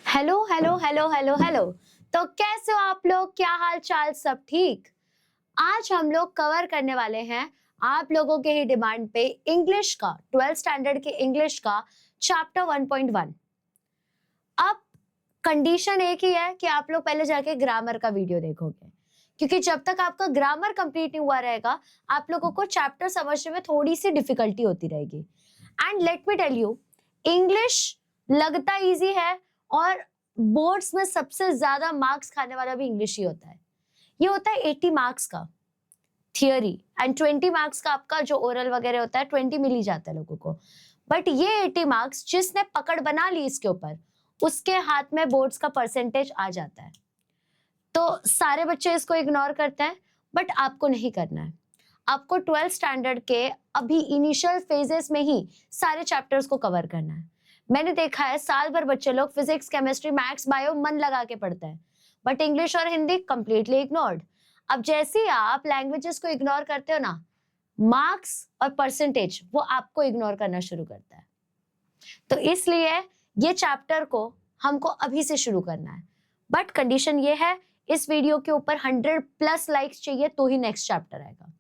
Hello hello hello hello hello. तो कैसे हो आप लोग? क्या हाल चाल? सब ठीक? आज हम लोग कवर करने वाले हैं आप लोगों के ही डिमांड पे इंग्लिश का 12th स्टैंडर्ड के इंग्लिश का चैप्टर 1.1। अब कंडीशन एक ही है कि आप लोग पहले जाके ग्रामर का वीडियो देखोगे, क्योंकि जब तक आपका ग्रामर कंप्लीट नहीं हुआ रहेगा आप लोगों को चैप्टर समझने में थोड़ी सी डिफिकल्टी होती रहेगी। And let me tell you, English लगता इजी है और बोर्ड्स में सबसे ज्यादा मार्क्स खाने वाला भी इंग्लिश ही होता है। ये होता है 80 मार्क्स का थियोरी एंड 20 मार्क्स का आपका जो ओरल वगैरह होता है, 20 मिल ही जाता है लोगों को। बट ये 80 मार्क्स जिसने पकड़ बना ली इसके ऊपर, उसके हाथ में बोर्ड्स का परसेंटेज आ जाता है। तो सारे बच्चे इसको इग्नोर करते हैं, बट आपको नहीं करना है। आपको 12th स्टैंडर्ड के अभी इनिशियल फेजेस में ही सारे चैप्टर्स को कवर करना है। मैंने देखा है साल भर बच्चे लोग फिजिक्स, केमिस्ट्री, मैथ्स, बायो मन लगा के पढ़ते हैं, बट इंग्लिश और हिंदी कंप्लीटली इग्नोर्ड। अब जैसे ही आप लैंग्वेजेस को इग्नोर करते हो ना, मार्क्स और परसेंटेज वो आपको इग्नोर करना शुरू करता है। तो इसलिए ये चैप्टर को हमको अभी से शुरू करना है, बट कंडीशन ये है इस वीडियो के ऊपर 100+ लाइक्स चाहिए तो ही नेक्स्ट चैप्टर आएगा।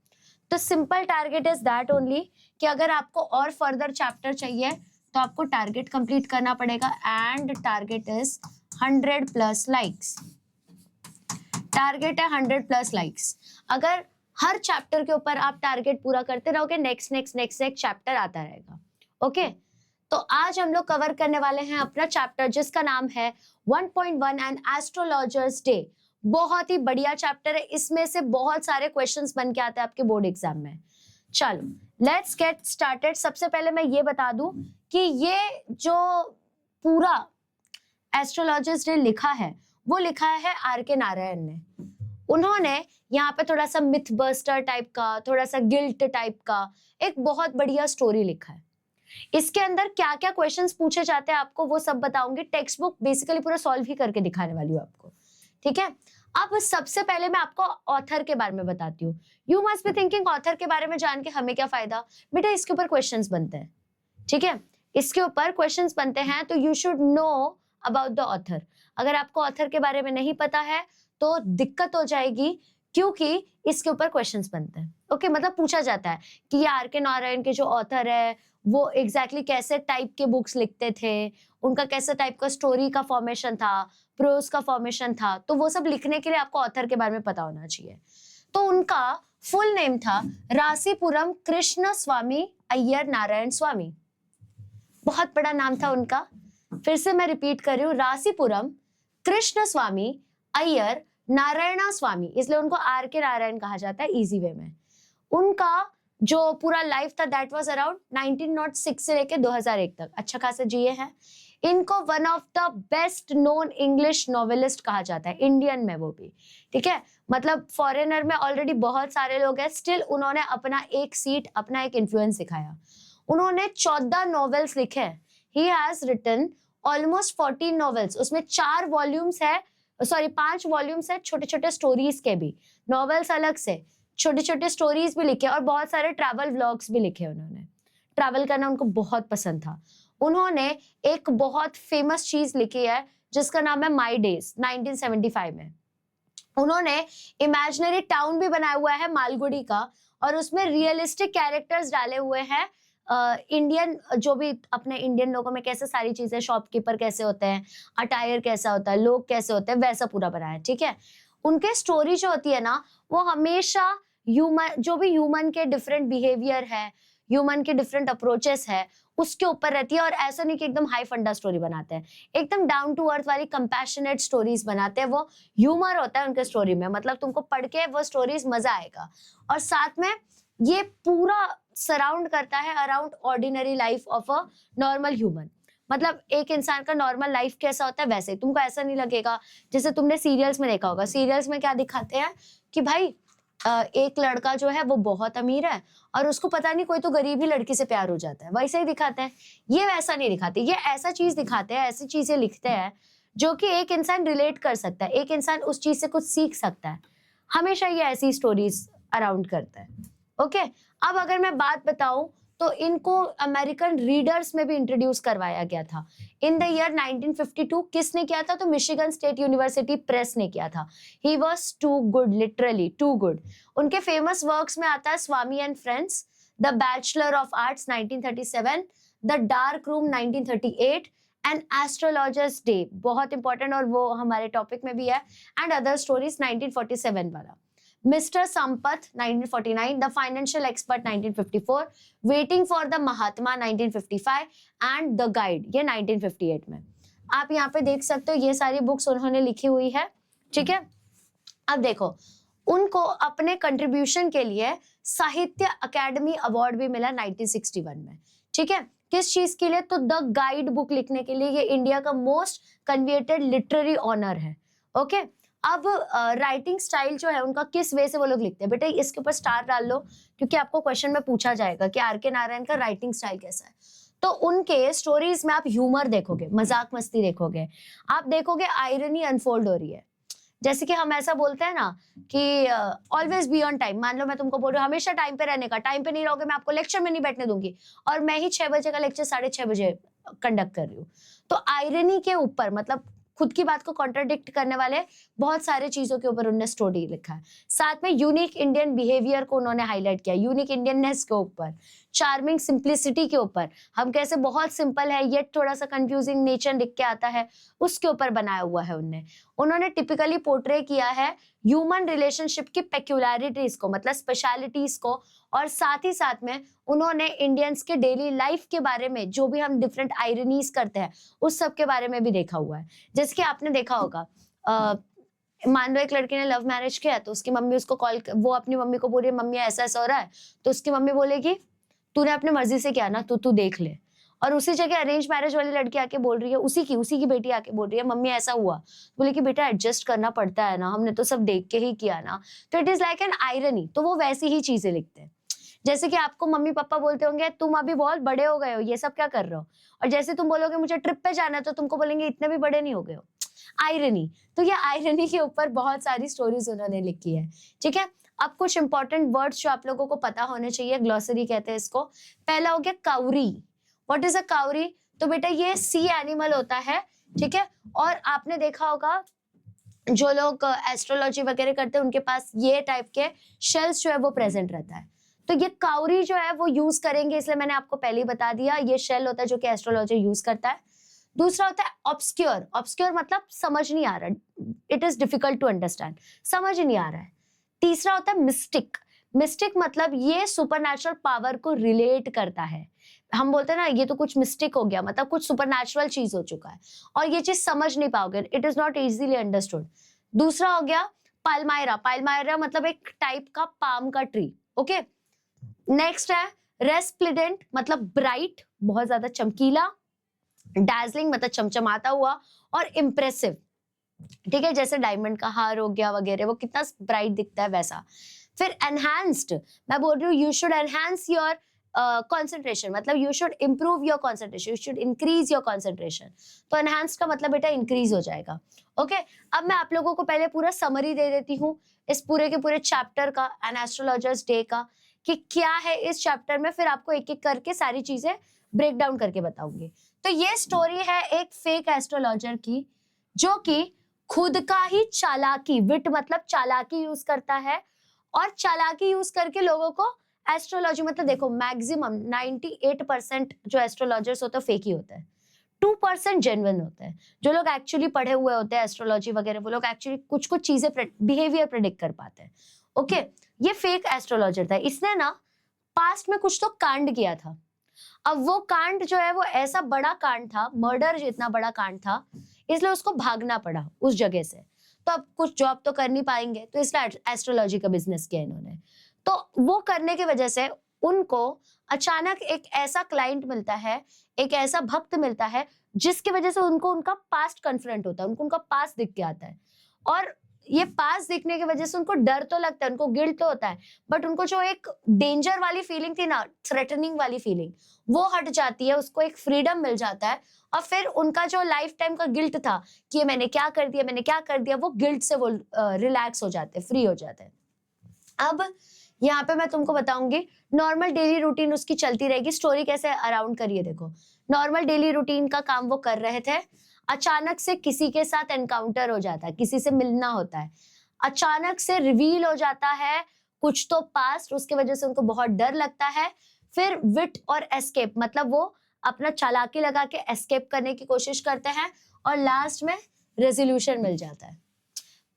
तो simple target is that only कि अगर आपको और फर्दर चैप्टर चाहिए तो आपको टारगेट कंप्लीट करना पड़ेगा and target is 100+ likes. Target है 100+ लाइक्स। अगर हर चैप्टर के ऊपर आप टारगेट पूरा करते रहोगे, next next next next chapter आता रहेगा। ओके तो आज हम लोग कवर करने वाले हैं अपना चैप्टर जिसका नाम है 1.1 एंड एस्ट्रोलॉजर्स डे। बहुत ही बढ़िया चैप्टर है, इसमें से बहुत सारे क्वेश्चंस बन के आते हैं आपके बोर्ड एग्जाम में। चलो लेट्स गेट स्टार्टेड। सबसे पहले मैं ये बता दूं कि ये जो पूरा एस्ट्रोलॉजर्स डे लिखा है वो लिखा है आर के नारायण ने। उन्होंने यहाँ पे थोड़ा सा मिथ बस्टर टाइप का, थोड़ा सा गिल्ट टाइप का एक बहुत बढ़िया स्टोरी लिखा है। इसके अंदर क्या क्या क्वेश्चंस पूछे जाते हैं आपको वो सब बताऊंगी। टेक्स्ट बुक बेसिकली पूरा सॉल्व ही करके दिखाने वाली हूँ आपको, ठीक है। अब सबसे पहले मैं आपको ऑथर के बारे में बताती हूँ। You must be thinking author के बारे में जान के हमें क्या फायदा। बेटा इसके ऊपर क्वेश्चंस बनते हैं, ठीक है, इसके ऊपर क्वेश्चंस बनते हैं तो you should know about the author. अगर आपको ऑथर के बारे में नहीं पता है तो दिक्कत हो जाएगी, क्योंकि इसके ऊपर क्वेश्चंस बनते हैं। ओके मतलब पूछा जाता है कि ये आर के नारायण के जो ऑथर है वो एग्जैक्टली कैसे टाइप के बुक्स लिखते थे, उनका कैसे टाइप का स्टोरी का फॉर्मेशन था, प्रोज का फॉर्मेशन था, तो वो सब लिखने के लिए आपको ऑथर के बारे में पता होना चाहिए। तो उनका फुल नेम था रासीपुरम कृष्ण स्वामी अय्यर नारायण स्वामी। बहुत बड़ा नाम था उनका। फिर से मैं रिपीट कर रही हूँ, रासीपुरम कृष्ण स्वामी अय्यर नारायणा स्वामी, इसलिए उनको आर के नारायण कहा जाता है इजी वे में। उनका जो पूरा लाइफ था दैट वाज अराउंड 1906 से लेके 2001 तक अच्छा खासा जिए हैं। इनको one of the best known English novelist कहा जाता है, इंडियन में वो भी, ठीक है। मतलब फॉरेनर में ऑलरेडी बहुत सारे लोग हैं, स्टिल उन्होंने अपना एक सीट, अपना एक इन्फ्लुएंस दिखाया। उन्होंने 14 नॉवेल्स लिखे हैं। He has written almost 14 novels, उसमें 4 वॉल्यूम्स है, सॉरी 5 वॉल्यूम्स है छोटे छोटे स्टोरीज के भी, नॉवेल्स अलग से, छोटे छोटे स्टोरीज भी लिखे और बहुत सारे ट्रैवल व्लॉग्स भी लिखे। उन्होंने ट्रैवल करना उनको बहुत पसंद था। उन्होंने एक बहुत फेमस चीज लिखी है जिसका नाम है माई डेज, 1975 में। उन्होंने इमेजिनरी टाउन भी बनाया हुआ है मालगुडी का, और उसमें रियलिस्टिक कैरेक्टर्स डाले हुए हैं। इंडियन जो भी अपने इंडियन लोगों में कैसे सारी चीजें, शॉपकीपर कैसे होते हैं, अटायर कैसा होता है, लोग कैसे होते हैं, वैसा पूरा बनाया है, ठीक है। उनके स्टोरी जो होती है ना वो हमेशा ह्यूमन, जो भी ह्यूमन के डिफरेंट बिहेवियर है, ह्यूमन के डिफरेंट अप्रोचेस है, उसके ऊपर रहती है। और ऐसा नहीं कि एकदम हाई फंडा स्टोरी बनाते हैं, एकदम डाउन टू अर्थ वाली कंपैशनेट स्टोरीज बनाते हैं। वो ह्यूमर होता है उनके स्टोरी में, मतलब तुमको पढ़ के वो स्टोरीज मजा आएगा। और साथ में ये पूरा सराउंड करता है around ordinary life of a normal human. मतलब एक इंसान का नॉर्मल लाइफ कैसा होता है वैसे ही तुमको ऐसा नहीं लगेगा। जैसे तुमने सीरियल्स में देखा होगा, सीरियल्स में क्या दिखाते हैं कि भाई एक लड़का जो है वो बहुत अमीर है और उसको पता नहीं कोई तो गरीब ही लड़की से प्यार हो जाता है, वैसे ही दिखाते हैं। ये वैसा नहीं दिखाते, ये ऐसा चीज दिखाते हैं, ऐसी चीजें लिखते हैं जो कि एक इंसान रिलेट कर सकता है, एक इंसान उस चीज से कुछ सीख सकता है। हमेशा ये ऐसी स्टोरीज अराउंड करता है। ओके अब अगर मैं बात बताऊं तो इनको अमेरिकन रीडर्स में भी इंट्रोड्यूस करवाया गया था। इन द ईयर 1952 किसने किया था? तो मिशिगन स्टेट यूनिवर्सिटी प्रेस ने किया था। He was too good, literally too good. उनके फेमस वर्क्स में आता है Swami and friends, the bachelor of arts 1937, the dark room 1938 and astrologer's day, बहुत इंपॉर्टेंट और वो हमारे टॉपिक में भी है, एंड अदर स्टोरीज 1947 वाला, mister Sampath 1949, the financial expert 1954, waiting for the Mahatma 1955 and the guide ये 1958 में। आप यहाँ पे देख सकते हो ये सारी बुक्स उन्होंने लिखी हुई है, ठीक है। अब देखो उनको अपने कंट्रीब्यूशन के लिए साहित्य अकेडमी अवार्ड भी मिला 1961 में, ठीक है। किस चीज के लिए? तो द गाइड बुक लिखने के लिए। ये इंडिया का मोस्ट कन्वेटेड लिटरेरी ऑनर है, ओके। अब राइटिंग स्टाइल जो है उनका, किस वे से वो लोग लिखते हैं, बेटा इसके ऊपर स्टार डाल लो क्योंकि आपको क्वेश्चन में पूछा जाएगा कि आर के नारायण का राइटिंग स्टाइल कैसा है। तो उनके स्टोरीज में आप ह्यूमर देखोगे, मजाक मस्ती देखोगे, आप देखोगे आयरनी अनफोल्ड हो रही है। जैसे कि हम ऐसा बोलते हैं ना कि ऑलवेज बी ऑन टाइम। मान लो मैं तुमको बोल रही हूँ हमेशा टाइम पे रहने का, टाइम पे नहीं रहोगे मैं आपको लेक्चर में नहीं बैठने दूंगी, और मैं ही 6 बजे का लेक्चर 6:30 बजे कंडक्ट कर रही हूँ। तो आयरनी के ऊपर, मतलब खुद की बात को कॉन्ट्राडिक्ट करने वाले बहुत सारे चीजों के ऊपर उन्होंने स्टोरी लिखा है। साथ में यूनिक इंडियन बिहेवियर को उन्होंने हाईलाइट किया, यूनिक इंडियननेस के ऊपर, चार्मिंग सिंप्लिसिटी के ऊपर, हम कैसे बहुत सिंपल है ये थोड़ा सा कंफ्यूजिंग नेचर दिख के आता है, उसके ऊपर बनाया हुआ है उन्होंने टिपिकली पोर्ट्रे किया है ह्यूमन रिलेशनशिप की पेक्युलरिटीज को, मतलब स्पेशलिटीज को, और साथ ही साथ में उन्होंने इंडियंस के डेली लाइफ के बारे में जो भी हम डिफरेंट आयरनीज करते हैं उस सब के बारे में भी देखा हुआ है। जैसे कि आपने देखा होगा मान लो एक लड़के ने लव मैरिज किया तो उसकी मम्मी उसको वो अपनी मम्मी को बोल रही है मम्मी ऐसा ऐसा हो रहा है, तो उसकी मम्मी बोलेगी तूने अपनी मर्जी से किया ना, तू देख ले। और उसी जगह अरेंज मैरिज वाली लड़की आके बोल रही है, उसी की बेटी आके बोल रही है मम्मी ऐसा हुआ, बोले कि बेटा एडजस्ट करना पड़ता है ना, हमने तो सब देख के ही किया ना। तो it is like an irony. तो वो वैसी ही चीजें लिखते हैं। जैसे कि आपको मम्मी पापा बोलते होंगे तुम अभी बहुत बड़े हो गए हो, ये सब क्या कर रहे हो, और जैसे तुम बोलोगे मुझे ट्रिप पे जाना है तो तुमको बोलेंगे इतने भी बड़े नहीं हो गए हो। आयरनी। तो ये आयरनी के ऊपर बहुत सारी स्टोरीज उन्होंने लिखी है, ठीक है। अब कुछ इंपॉर्टेंट वर्ड्स जो आप लोगों को पता होने चाहिए, ग्लोसरी कहते हैं इसको। पहला हो गया Kauri. What is a Kauri? तो बेटा ये सी एनिमल होता है, ठीक है। और आपने देखा होगा जो लोग एस्ट्रोलॉजी वगैरह करते हैं उनके पास ये टाइप के शेल्स जो है वो प्रेजेंट रहता है। तो ये काउरी जो है वो यूज करेंगे, इसलिए मैंने आपको पहले ही बता दिया ये शेल होता है जो कि एस्ट्रोलॉजी यूज करता है। दूसरा होता है ऑब्सक्योर। ऑब्सक्योर मतलब समझ नहीं आ रहा, it is difficult to understand, समझ नहीं आ रहा है। तीसरा होता है मिस्टिक। मिस्टिक मतलब ये सुपरनैचुरल पावर को रिलेट करता है। हम बोलते हैं ना ये तो कुछ मिस्टिक हो गया, मतलब कुछ सुपरनैचुरल चीज हो चुका है और ये चीज समझ नहीं पाओगे, it is not easily understood. दूसरा हो गया पाल्मायरा। पाल्मायरा मतलब एक टाइप का पाम का ट्री, ओके। नेक्स्ट है रेस्प्लिडेंट मतलब ब्राइट, बहुत ज्यादा चमकीला। डैजलिंग मतलब चमचमाता हुआ, और इम्प्रेसिव, ठीक है, जैसे डायमंड का हार हो गया वगैरह, वो कितना ब्राइट दिखता है वैसा। फिर एनहांस्ड, मैं बोल रही हूँ you should enhance your concentration, मतलब you should improve your concentration, you should increase your concentration. तो एनहांस्ड का मतलब बेटा इंक्रीज हो जाएगा, ओके। अब मैं आप लोगों को पहले पूरा समरी दे देती हूँ इस पूरे के पूरे चैप्टर का, एन एस्ट्रोलॉजर्स डे का, कि क्या है इस चैप्टर में, फिर आपको एक एक करके सारी चीजें ब्रेक डाउन करके बताऊंगी। तो ये स्टोरी है एक फेक एस्ट्रोलॉजर की, जो कि खुद का ही चालाकी, विट मतलब चालाकी यूज करता है, और चालाकी यूज करके लोगों को एस्ट्रोलॉजी, मतलब देखो मैक्सिमम 98% जो एस्ट्रोलॉजर्स होते हैं फेक ही होते हैं, 2% जेन्युइन होते हैं। जो लोग एक्चुअली पढ़े हुए होते हैं एस्ट्रोलॉजी वगैरह, वो लोग एक्चुअली कुछ कुछ चीजें बिहेवियर प्रेडिक्ट कर पाते हैं, ओके। ये फेक एस्ट्रोलॉजर था, इसने ना पास्ट में कुछ तो कांड किया था। अब वो कांड जो है वो ऐसा बड़ा कांड था, मर्डर जितना बड़ा कांड था, इसलिए उसको भागना पड़ा उस जगह से। तो अब कुछ जॉब तो कर नहीं पाएंगे, तो इसलिए एस्ट्रोलॉजी का बिजनेस किया इन्होंने। तो वो करने की वजह से उनको अचानक एक ऐसा क्लाइंट मिलता है, एक ऐसा भक्त मिलता है, जिसकी वजह से उनको उनका पास्ट कन्फ्रंट होता है, उनको उनका पास्ट दिख के आता है। और ये पास दिखने की वजह से उनको डर तो लगता है, उनको गिल्ट तो होता है, बट उनको जो एक डेंजर वाली फीलिंग थी ना, थ्रेटनिंग वाली फीलिंग, वो हट जाती है, उसको एक फ्रीडम मिल जाता है। और फिर उनका जो लाइफ टाइम का गिल्ट था कि ये मैंने क्या कर दिया, वो गिल्ट से वो रिलैक्स हो जाते हैं, फ्री हो जाते हैं। अब यहाँ पे मैं तुमको बताऊंगी नॉर्मल डेली रूटीन उसकी चलती रहेगी। स्टोरी कैसे अराउंड करिए देखो, नॉर्मल डेली रूटीन का काम वो कर रहे थे, अचानक से किसी के साथ एनकाउंटर हो जाता है, किसी से मिलना होता है, अचानक से रिवील हो जाता है कुछ तो पास्ट, उसके वजह से उनको बहुत डर लगता है। फिर विट और एस्केप, मतलब वो अपना चालाकी लगा के एस्केप करने की कोशिश करते हैं और लास्ट में रेजोल्यूशन मिल जाता है।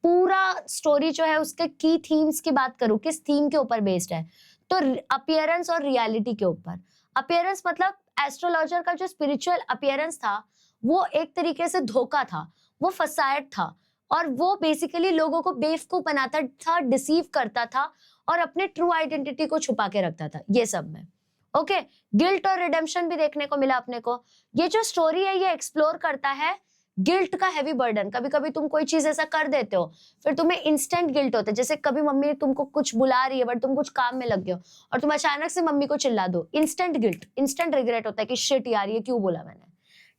पूरा स्टोरी जो है उसके की थीम्स की बात करूं, किस थीम के ऊपर बेस्ड है, तो अपीयरेंस और रियलिटी के ऊपर। अपीयरेंस मतलब एस्ट्रोलॉजर का जो स्पिरिचुअल अपीयरेंस था वो एक तरीके से धोखा था, वो फसायद था, और वो बेसिकली लोगों को बेवकूफ बनाता था, डिसीव करता था और अपने ट्रू आइडेंटिटी को छुपा के रखता था ये सब में। ओके, गिल्ट और रिडेम्पशन भी देखने को मिला अपने को। ये जो स्टोरी है ये एक्सप्लोर करता है गिल्ट का हैवी बर्डन। कभी कभी तुम कोई चीज ऐसा कर देते हो, फिर तुम्हें इंस्टेंट गिल्ट होता है। जैसे कभी मम्मी तुमको कुछ बुला रही है बट तुम कुछ काम में लग गए हो और तुम अचानक से मम्मी को चिल्ला दो, इंस्टेंट गिल्ट, इंस्टेंट रिग्रेट होता है कि शिट यार ये क्यों बोला मैंने।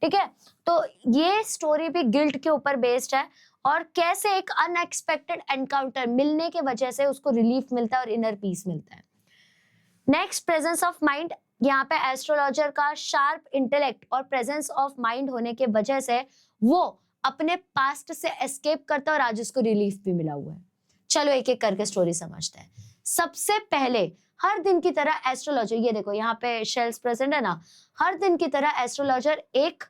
ठीक है, तो ये स्टोरी भी गिल्ट के ऊपर बेस्ड है और कैसे एक अनएक्सपेक्टेड एनकाउंटर मिलने के वजह से उसको रिलीफ मिलता है और इनर पीस मिलता है। Next, presence of mind. यहाँ पे एस्ट्रोलॉजर का शार्प इंटेलेक्ट और प्रेजेंस ऑफ माइंड होने के वजह से वो अपने पास्ट से एस्केप करता है और आज उसको रिलीफ भी मिला हुआ है। चलो एक एक करके स्टोरी समझते हैं। सबसे पहले, हर दिन की तरह एस्ट्रोलॉजर, ये देखो यहाँ पे शेल्स प्रेजेंट है ना, हर दिन की तरह एस्ट्रोलॉजर एक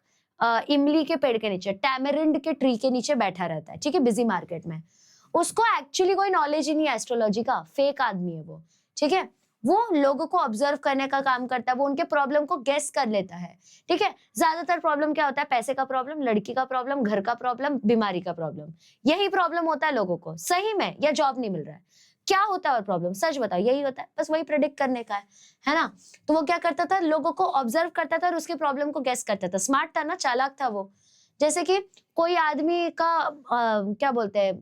इमली के पेड़ के नीचे, टैमरिंड के ट्री के नीचे बैठा रहता है। ठीक है, बिजी मार्केट में। उसको एक्चुअली कोई नॉलेज ही नहीं है एस्ट्रोलॉजी का, फेक आदमी है वो। ठीक है, वो लोगों को ऑब्जर्व करने का काम करता है, वो उनके प्रॉब्लम को गेस कर लेता है। ठीक है, ज्यादातर प्रॉब्लम क्या होता है, पैसे का प्रॉब्लम, लड़की का प्रॉब्लम, घर का प्रॉब्लम, बीमारी का प्रॉब्लम, यही प्रॉब्लम होता है लोगों को सही में, या जॉब नहीं मिल रहा है। क्या होता है और प्रॉब्लम, सच बताओ, यही होता है, बस वही प्रेडिक्ट करने का है ना। तो वो क्या करता था, लोगों को ऑब्जर्व करता था और उसकी प्रॉब्लम को गेस करता था। स्मार्ट था ना, चालाक था वो। जैसे कि कोई आदमी का क्या बोलते हैं,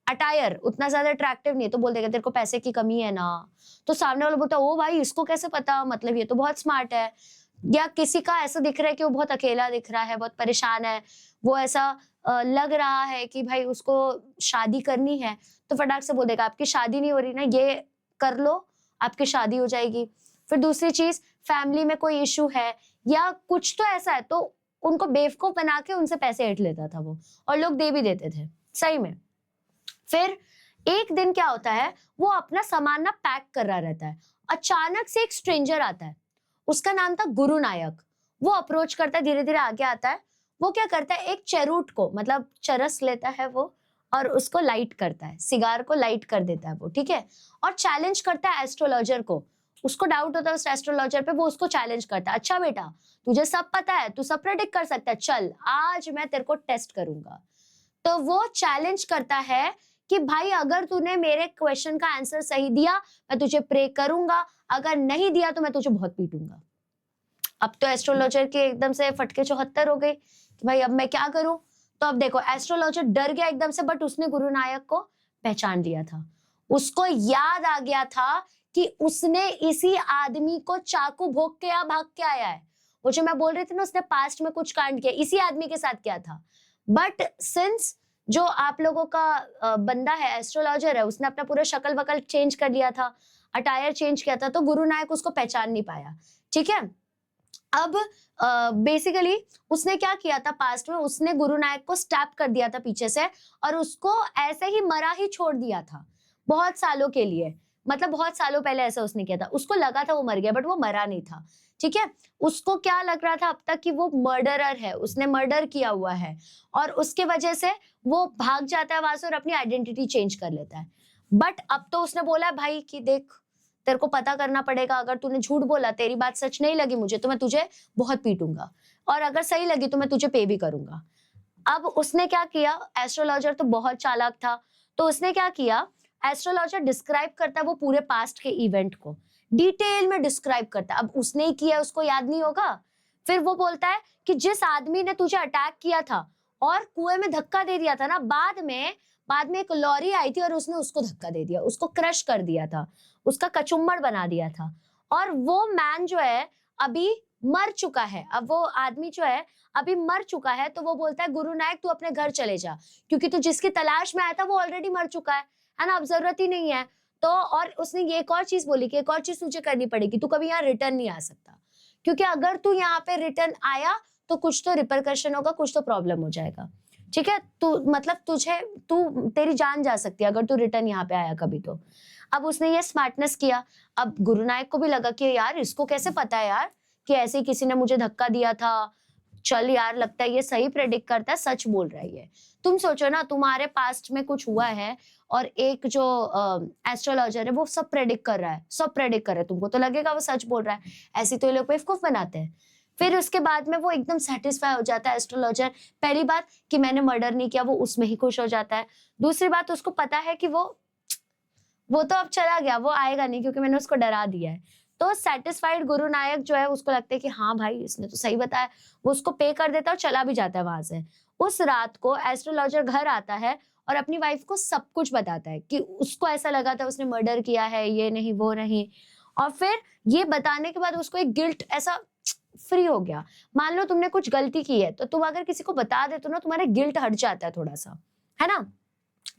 अटायर उतना ज्यादा अट्रैक्टिव नहीं है तो बोल देगा तेरे को पैसे की कमी है ना, तो सामने वाला बोलता है ओ भाई इसको कैसे पता, मतलब ये तो बहुत स्मार्ट है। या किसी का ऐसा दिख रहा है कि वो बहुत अकेला दिख रहा है, बहुत परेशान है, वो ऐसा लग रहा है कि भाई उसको शादी करनी है, तो फटाक से बोल देगा आपकी शादी नहीं हो रही ना, ये कर लो आपकी शादी हो जाएगी। फिर दूसरी चीज, फैमिली में कोई इशू है या कुछ तो ऐसा है, तो उनको बेवकूफ बना के उनसे पैसे ऐंठ लेता था वो, और लोग दे भी देते थे सही में। फिर एक दिन क्या होता है, वो अपना सामान ना पैक कर रहा रहता है, अचानक से एक स्ट्रेंजर आता है, उसका नाम था गुरु नायक। वो अप्रोच करता है, धीरे धीरे आगे आता है। वो क्या करता है, एक चेरूट को, मतलब चरस लेता है वो और उसको लाइट करता है, सिगार को लाइट कर देता है वो। ठीक है, और चैलेंज करता है एस्ट्रोलॉजर को। उसको डाउट होता है उस एस्ट्रोलॉजर पे, वो उसको चैलेंज करता है, अच्छा बेटा तुझे सब पता है, तू सब प्रेडिक्ट कर सकता है, चल आज मैं तेरे को टेस्ट करूंगा। तो वो चैलेंज करता है कि भाई अगर तूने मेरे क्वेश्चन का आंसर सही दिया मैं तुझे प्रे करूंगा, अगर नहीं दिया तो मैं तुझे बहुत पीटूंगा। अब तो एस्ट्रोलॉजर के एकदम से फटके 74 हो गए कि भाई अब मैं क्या करूं। तो अब देखो एस्ट्रोलॉजर डर गया एकदम से, बट उसने गुरु नायक को पहचान लिया था। उसको याद आ गया था कि उसने इसी आदमी को चाकू भोंक के भाग के आया है। वो जो मैं बोल रही थी ना, उसने पास्ट में कुछ कांड किया, इसी आदमी के साथ किया था। बट सिंस जो आप लोगों का बंदा है, एस्ट्रोलॉजर है, उसने अपना पूरा शक्ल वकल चेंज कर लिया था, अटायर चेंज किया था, तो गुरु नायक उसको पहचान नहीं पाया। ठीक है, अब बेसिकली उसने क्या किया था पास्ट में, उसने गुरु नायक को स्टैप कर दिया था पीछे से और उसको ऐसे ही मरा ही छोड़ दिया था बहुत सालों के लिए। मतलब बहुत सालों पहले ऐसा उसने किया था, उसको लगा था वो मर गया बट वो मरा नहीं था। ठीक है, उसको क्या लग रहा था अब तक कि वो मर्डरर है, उसने मर्डर किया हुआ है, और उसके वजह से वो भाग जाता है वहां से और अपनी आइडेंटिटी चेंज कर लेता है। बट अब तो उसने बोला है भाई कि देख तेरे को पता करना पड़ेगा, अगर तूने झूठ बोला, तेरी बात सच नहीं लगी मुझे, तो मैं तुझे बहुत पीटूंगा, और अगर सही लगी तो मैं तुझे पे भी करूंगा। अब उसने क्या किया, एस्ट्रोलॉजर तो बहुत चालाक था, तो उसने क्या किया, एस्ट्रोलॉजर डिस्क्राइब करता है वो पूरे पास्ट के इवेंट को, डिटेल में डिस्क्राइब करता है। अब उसने ही किया, उसको याद नहीं होगा। फिर वो बोलता है कि जिस आदमी ने तुझे अटैक किया था और कुएं में धक्का दे दिया था ना, बाद में एक लॉरी आई थी और उसने उसको धक्का दे दिया, उसको क्रश कर दिया था, उसका कचुम्बड़ बना दिया था, और वो मैन जो है अभी मर चुका है। अब वो आदमी जो है अभी मर चुका है, तो वो बोलता है गुरु नायक तू अपने घर चले जा, क्योंकि तू जिसकी तलाश में आया था वो ऑलरेडी मर चुका है ना, अब जरूरत ही नहीं है। तो और उसने ये एक और चीज बोली कि एक और चीज तुझे करनी पड़ेगी, तू कभी यहाँ रिटर्न नहीं आ सकता, क्योंकि अगर तू यहाँ पे रिटर्न आया तो कुछ तो रिपरकशन होगा, कुछ तो प्रॉब्लम हो जाएगा, ठीक है। तू मतलब तेरी जान जा सकती है अगर तू रिटर्न यहाँ पे आया कभी तो। अब उसने ये स्मार्टनेस किया। अब गुरु नायक को भी लगा कि यार इसको कैसे पता है यार कि ऐसे ही किसी ने मुझे धक्का दिया था, चल यार लगता है ये सही प्रेडिक्ट करता है, सच बोल रहा है ये। तुम सोचो ना, तुम्हारे पास्ट में कुछ हुआ है और एक जो एस्ट्रोलॉजर है वो सब प्रेडिक्ट कर रहा है, सब प्रेडिक्ट कर रहा है, तुमको तो लगेगा वो सच बोल रहा है। ऐसे तो ये लोग बेवकूफ बनाते हैं। फिर उसके बाद में वो एकदम सेटिस्फाई हो जाता है एस्ट्रोलॉजर। पहली बात कि मैंने मर्डर नहीं किया, वो उसमें ही खुश हो जाता है। दूसरी बात, उसको पता है कि वो तो अब चला गया, वो आएगा नहीं क्योंकि मैंने उसको डरा दिया है। तो सेटिस्फाइड गुरु नायक जो है उसको लगता है कि हाँ भाई इसने तो सही बताया, वो उसको पे कर देता है और चला भी जाता है वहां से। उस रात को एस्ट्रोलॉजर घर आता है और अपनी वाइफ को सब कुछ बताता है कि उसको ऐसा लगा था उसने मर्डर किया है, ये नहीं वो नहीं। और फिर ये बताने के बाद उसको एक गिल्ट ऐसा फ्री हो गया। मान लो तुमने कुछ गलती की है तो तुम अगर किसी को बता दे तो ना तुम्हारा गिल्ट हट जाता है थोड़ा सा, है ना।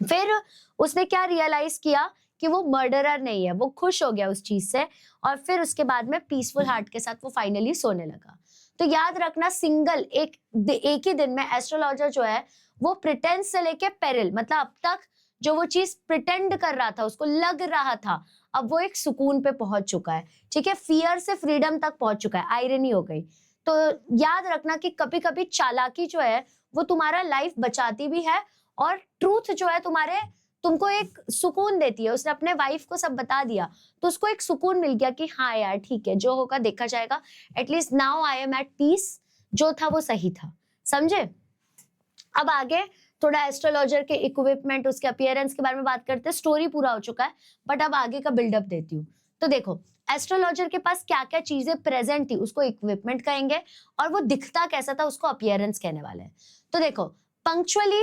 फिर उसने क्या रियलाइज किया कि वो मर्डरर नहीं है, वो खुश हो गया उस चीज से। और फिर उसके बाद में पीसफुल हार्ट के साथ वो फाइनली सोने लगा। तो याद रखना, सिंगल एक ही दिन में एस्ट्रोलॉजर जो है वो प्रिटेंस से लेके पेरिल, मतलब अब तक जो वो चीज प्रिटेंड कर रहा था, उसको लग रहा था, अब वो एक सुकून पे पहुंच चुका है, ठीक है। फियर से फ्रीडम तक पहुंच चुका है। आयरनी हो गई। तो याद रखना कि कभी कभी चालाकी जो है वो तुम्हारा लाइफ बचाती भी है, और ट्रूथ जो है तुमको एक सुकून देती है। उसने अपने वाइफ को सब बता दिया तो उसको एक सुकून मिल गया कि हाँ यार ठीक है, जो होगा देखा जाएगा, at least now I am at peace. जो था वो सही था, समझे। अब आगे थोड़ा एस्ट्रोलॉजर के इक्विपमेंट, उसके अपीयरेंस के बारे में बात करते हैं। स्टोरी पूरा हो चुका है बट अब आगे का बिल्डअप देती हूँ। तो देखो एस्ट्रोलॉजर के पास क्या क्या चीजें प्रेजेंट थी उसको इक्विपमेंट कहेंगे, और वो दिखता कैसा था उसको अपीयरेंस कहने वाले हैं। तो देखो, punctually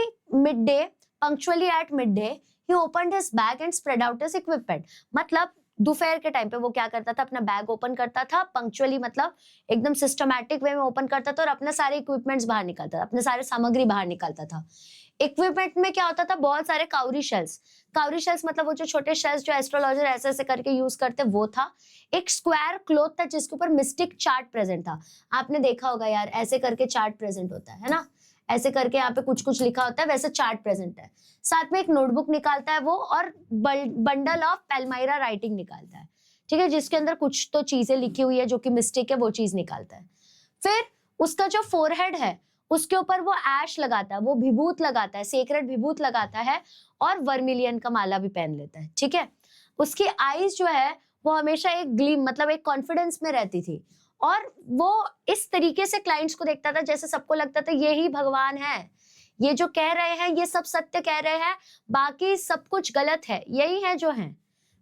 at mid day he opened his bag and spread out his equipment। मतलब दोपहर के टाइम पे वो क्या करता था, अपना बैग ओपन करता था पंक्चुअली, मतलब एकदम सिस्टमैटिक वे में ओपन करता था और अपने सारे इक्विपमेंट्स बाहर निकालता था, अपने सारे सामग्री बाहर निकालता था। इक्विपमेंट में क्या होता था, बहुत सारे काउरी शेल्स मतलब वो जो छोटे शेल्स जो एस्ट्रोलॉजर ऐसे ऐसे करके यूज करते, वो था। एक स्क्वायर क्लॉथ था जिसके ऊपर मिस्टिक चार्ट प्रेजेंट था। आपने देखा होगा यार, ऐसे करके चार्ट प्रेजेंट होता है ना, ऐसे करके यहाँ पे कुछ कुछ लिखा होता है, वैसे चार्ट प्रेजेंट है। साथ में एक नोटबुक निकालता है वो, और बंडल ऑफ पेलमाइरा राइटिंग निकालता है, ठीक है, जिसके अंदर कुछ तो चीजें लिखी हुई है जो कि मिस्टेक है, वो चीज निकालता है। फिर उसका जो फोरहेड है उसके ऊपर वो ऐश लगाता है, वो विभूत लगाता है, सेक्रेट विभूत लगाता है, और वर्मिलियन का माला भी पहन लेता है, ठीक है। उसकी आईज जो है वो हमेशा एक ग्लीम, मतलब एक कॉन्फिडेंस में रहती थी, और वो इस तरीके से क्लाइंट्स को देखता था जैसे सबको लगता था यही भगवान है, ये जो कह रहे हैं ये सब सत्य कह रहे हैं, बाकी सब कुछ गलत है, यही है जो है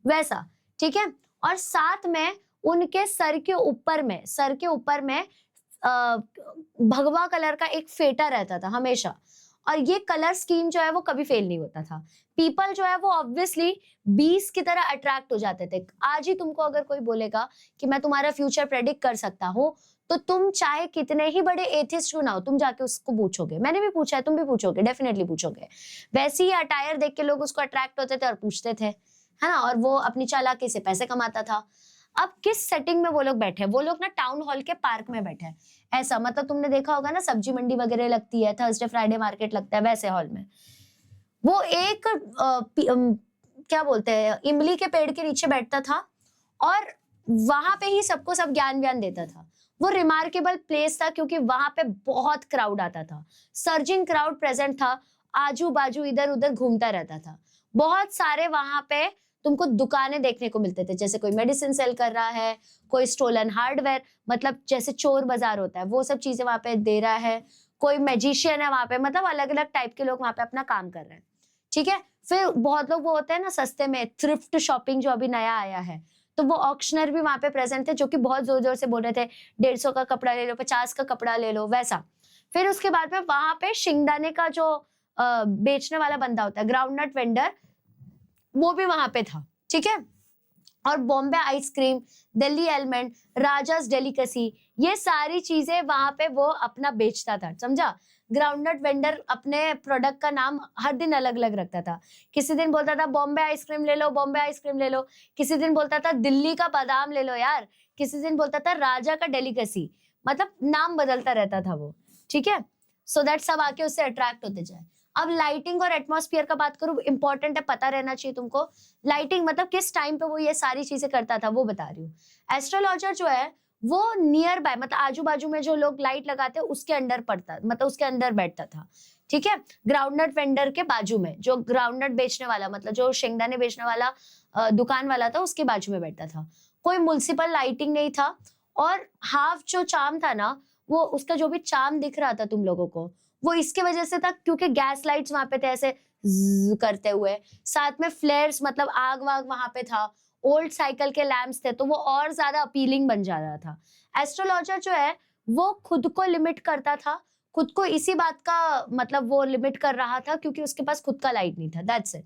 वैसा, ठीक है। और साथ में उनके सर के ऊपर में भगवा कलर का एक फेटा रहता था हमेशा, और ये कलर स्कीम जो है वो कभी फेल नहीं होता था। पीपल जो है वो ऑब्वियसली बीस की तरह अट्रैक्ट हो जाते थे। आज ही तुमको अगर कोई बोलेगा कि मैं तुम्हारा फ्यूचर प्रेडिक्ट कर सकता हूँ, तो तुम चाहे कितने ही बड़े एथिस्ट क्यों ना हो, तुम जाके उसको पूछोगे। मैंने भी पूछा है, तुम भी पूछोगे, डेफिनेटली पूछोगे। वैसे ही अटायर देख के लोग उसको अट्रैक्ट होते थे और पूछते थे, है ना, और वो अपनी चालाकी से पैसे कमाता था। अब किस सेटिंग में वो लोग बैठे, वो लोग ना टाउन हॉल के पार्क में बैठे हैं, ऐसा, मतलब तुमने देखा होगा ना सब्जी मंडी वगैरह लगती है, थर्सडे फ्राइडे मार्केट लगता है, वैसे हॉल में वो एक क्या बोलते हैं, इमली के पेड़ के नीचे बैठता था, और वहां पे ही सबको सब ज्ञान देता था। वो रिमार्केबल प्लेस था क्योंकि वहां पे बहुत क्राउड आता था, सर्जिंग क्राउड प्रेजेंट था, आजू बाजू इधर उधर घूमता रहता था। बहुत सारे वहां पे तुमको दुकानें देखने को मिलते थे, जैसे कोई मेडिसिन सेल कर रहा है, कोई स्टोलन हार्डवेयर, मतलब जैसे चोर बाजार होता है वो सब चीजें वहां पे दे रहा है, कोई मैजिशियन है वहां पे, मतलब अलग अलग टाइप के लोग वहां पे अपना काम कर रहे हैं, ठीक है। फिर बहुत लोग वो होते हैं ना सस्ते में, थ्रिफ्ट शॉपिंग जो अभी नया आया है, तो वो ऑक्शनर भी वहां पे प्रेजेंट थे जो कि बहुत जोर जोर से बोल रहे थे 150 का कपड़ा ले लो, 50 का कपड़ा ले लो, वैसा। फिर उसके बाद में वहां पे शिंगदाने का जो बेचने वाला बंदा होता है, ग्राउंडनट वेंडर, वो भी वहां पे था, ठीक है। और Bombay ice cream, Delhi almond, Raja's delicacy, ये सारी चीजें वहां पे वो अपना बेचता था, समझा। ग्राउंडनट वेंडर अपने प्रोडक्ट का नाम हर दिन अलग अलग रखता था। किसी दिन बोलता था बॉम्बे आइसक्रीम ले लो, बॉम्बे आइसक्रीम ले लो। किसी दिन बोलता था दिल्ली का बादाम ले लो यार। किसी दिन बोलता था राजा का डेलिकेसी। मतलब नाम बदलता रहता था वो, ठीक है, सो दैट सब आके उससे अट्रैक्ट होते जाए। अब लाइटिंग और एटमॉस्फेयर का बात करूं, इंपॉर्टेंट है, पता रहना चाहिए तुमको। लाइटिंग मतलब किस टाइम पे वो ये सारी चीजें करता था वो बता रही हूँ। एस्ट्रोलॉजर जो है वो नियर बाय मतलब आजू बाजू में जो लोग लाइट लगाते हैं उसके अंडर पड़ता, मतलब उसके अंदर बैठता था, ठीक है। ग्राउंडनट वेंडर के बाजू में, जो ग्राउंडनट बेचने वाला मतलब जो शेंगदाने बेचने वाला दुकान वाला था उसके बाजू में बैठता था। कोई म्युनिसिपल लाइटिंग नहीं था। और हाफ जो चार्म था ना, वो उसका जो भी चार्म दिख रहा था तुम लोगों को, वो इसके वजह से था क्योंकि गैस लाइट्स वहां पे थे ऐसे करते हुए, साथ में फ्लेयर्स मतलब आग वाग वहां पे था, ओल्ड साइकिल के लैम्प्स थे, तो वो और ज्यादा अपीलिंग बन जा रहा था। एस्ट्रोलॉजर जो है वो खुद को लिमिट करता था, खुद को इसी बात का मतलब वो लिमिट कर रहा था क्योंकि उसके पास खुद का लाइट नहीं था, दैट्स इट।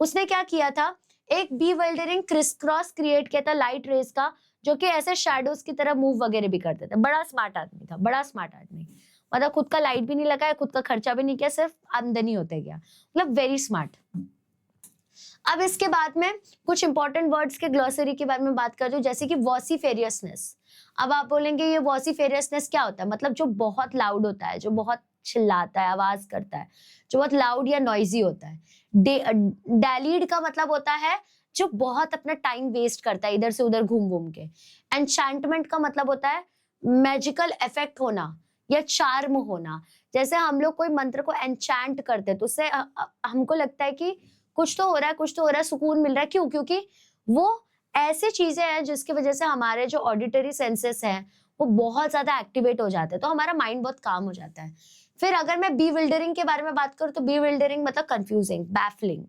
उसने क्या किया था, एक बीवेल्डरिंग क्रिस क्रॉस क्रिएट किया था लाइट रेज का, जो कि ऐसे शैडोज की तरह मूव वगैरह भी करते थे। बड़ा स्मार्ट आदमी था, बड़ा स्मार्ट आदमी, मतलब खुद का लाइट भी नहीं लगाया, खुद का खर्चा भी नहीं किया, सिर्फ आमदनी होते गया, मतलब वेरी स्मार्ट। अब इसके बाद में कुछ इंपॉर्टेंट वर्ड्स के ग्लोसरी के बारे में बात करते हूँ, जैसे कि वॉसिफेरियसनेस। अब आप बोलेंगे ये वॉसिफेरियसनेस क्या होता है, मतलब जो बहुत लाउड होता है, जो बहुत चिल्लाता है, आवाज करता है, जो बहुत लाउड या नॉइजी होता है। डैलीड का मतलब होता है जो बहुत अपना टाइम वेस्ट करता है इधर से उधर घूम घूम के। एन्चैंटमेंट का मतलब होता है मैजिकल इफेक्ट होना या चार्म होना। जैसे हम लोग कोई मंत्र को एन्चैंट करते हैं तो उससे हमको लगता है कि कुछ तो हो रहा है, कुछ तो हो रहा है, सुकून मिल रहा है। क्यों? क्योंकि वो ऐसी चीजें हैं जिसकी वजह से हमारे जो ऑडिटरी सेंसेस हैं वो बहुत ज्यादा एक्टिवेट हो जाते हैं, तो हमारा माइंड बहुत काम हो जाता है। फिर अगर मैं बी विल्डरिंग के बारे में बात करूं तो बी विल्डरिंग मतलब कंफ्यूजिंग, बैफलिंग,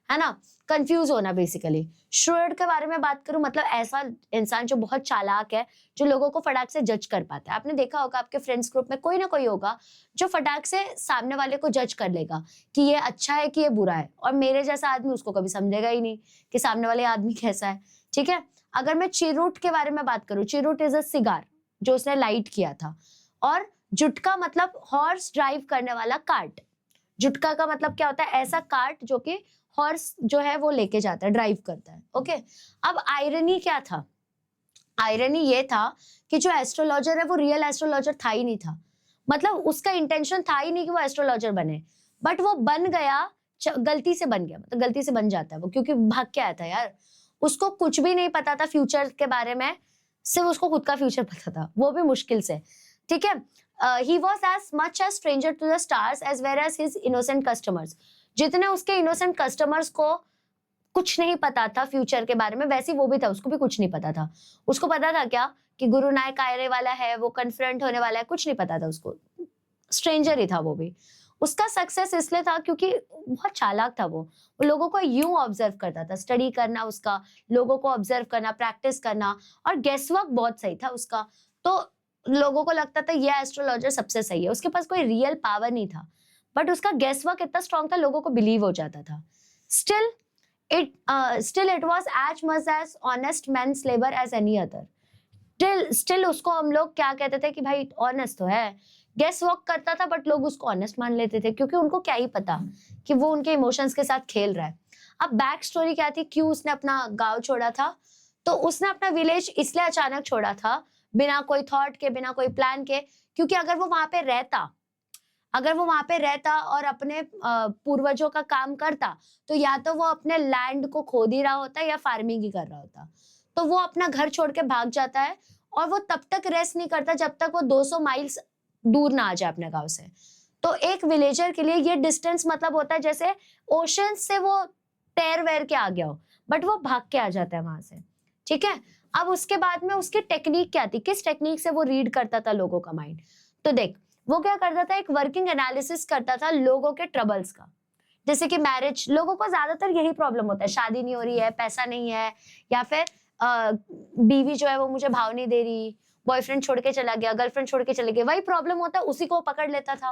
है ना, कंफ्यूज होना बेसिकली। श्रूड के बारे में बात करूं मतलब ऐसा इंसान जो बहुत चालाक है, जो लोगों को फटाक से जज कर पाता है। आपने देखा होगा आपके फ्रेंड्स ग्रुप में कोई ना कोई होगा जो फटाक से सामने वाले को जज कर लेगा कि ये अच्छा है कि ये बुरा है, और मेरे जैसा आदमी उसको कभी समझेगा ही नहीं कि सामने वाले आदमी कैसा है, ठीक है। अगर मैं चिरूट के बारे में बात करूं, चिरूट इज अ सिगार जो उसने लाइट किया था। और जुटका मतलब हॉर्स ड्राइव करने वाला कार्ट। जुटका का मतलब क्या होता है, ऐसा कार्ट जो कि हॉर्स जो है वो लेके जाता है, ड्राइव करता है, ओके। अब आयरनी क्या था, आयरनी ये था कि जो एस्ट्रोलॉजर है वो रियल एस्ट्रोलॉजर था ही नहीं था, मतलब उसका इंटेंशन था ही नहीं कि वो एस्ट्रोलॉजर बने, बट वो बन गया, गलती से बन गया, मतलब गलती से बन जाता है वो, क्योंकि भाग के आया था यार, उसको कुछ भी नहीं पता था फ्यूचर के बारे में, सिर्फ उसको खुद का फ्यूचर पता था, वो भी मुश्किल से, ठीक है। He was as much as stranger to the stars as well as his innocent customers. जितने उसके इनोसेंट कस्टमर्स को कुछ नहीं पता था फ्यूचर के बारे में, वैसे ही वो भी था, उसको भी कुछ नहीं पता था। उसको पता था क्या कि गुरु नायक आने वाला है, वो कन्फ्रंट होने वाला है, कुछ नहीं पता था उसको, स्ट्रेंजर ही था वो भी। उसका सक्सेस इसलिए था क्योंकि बहुत चालाक था वो लोगों को यूं ऑब्जर्व करता था, स्टडी करना उसका, लोगों को ऑब्जर्व करना, प्रैक्टिस करना, और गेस वर्क बहुत सही था उसका। तो लोगों को लगता था ये एस्ट्रोलॉजर सबसे सही है। उसके पास कोई रियल पावर नहीं था, बट उसका गेस वर्क इतना स्ट्रॉन्ग था, लोगों को बिलीव हो जाता था। Still it was as much as honest man's labor as any other. Still उसको हम लोग क्या कहते थे कि भाई ऑनेस्ट तो है, गेस वर्क करता था, बट लोग उसको ऑनेस्ट मान लेते थे क्योंकि उनको क्या ही पता कि वो उनके इमोशंस के साथ खेल रहा है। अब बैक स्टोरी क्या थी, क्यों उसने अपना गांव छोड़ा था, तो उसने अपना विलेज इसलिए अचानक छोड़ा था, बिना कोई थॉट के, बिना कोई प्लान के, क्योंकि अगर वो वहां पे रहता, अगर वो वहां पे रहता और अपने पूर्वजों का काम करता, तो या तो वो अपने लैंड को खोद ही रहा होता या फार्मिंग ही कर रहा होता। तो वो अपना घर छोड़ के भाग जाता है, और वो तब तक रेस्ट नहीं करता जब तक वो 200 माइल्स दूर ना आ जाए अपने गांव से। तो एक विलेजर के लिए ये डिस्टेंस मतलब होता है जैसे ओशन से वो तैर वैर के आ गया हो, बट वो भाग के आ जाता है वहां से, ठीक है। अब उसके बाद में उसकी टेक्निक क्या थी, किस टेक्निक से वो रीड करता था लोगों का माइंड, तो देख वो क्या करता था, एक वर्किंग एनालिसिस करता था लोगों के ट्रबल्स का। जैसे कि मैरिज, लोगों को ज्यादातर यही प्रॉब्लम होता है, शादी नहीं हो रही है, पैसा नहीं है, या फिर बीवी जो है वो मुझे भाव नहीं दे रही, बॉयफ्रेंड छोड़ के चला गया, गर्लफ्रेंड छोड़ के चले गए, वही प्रॉब्लम होता है, उसी को पकड़ लेता था।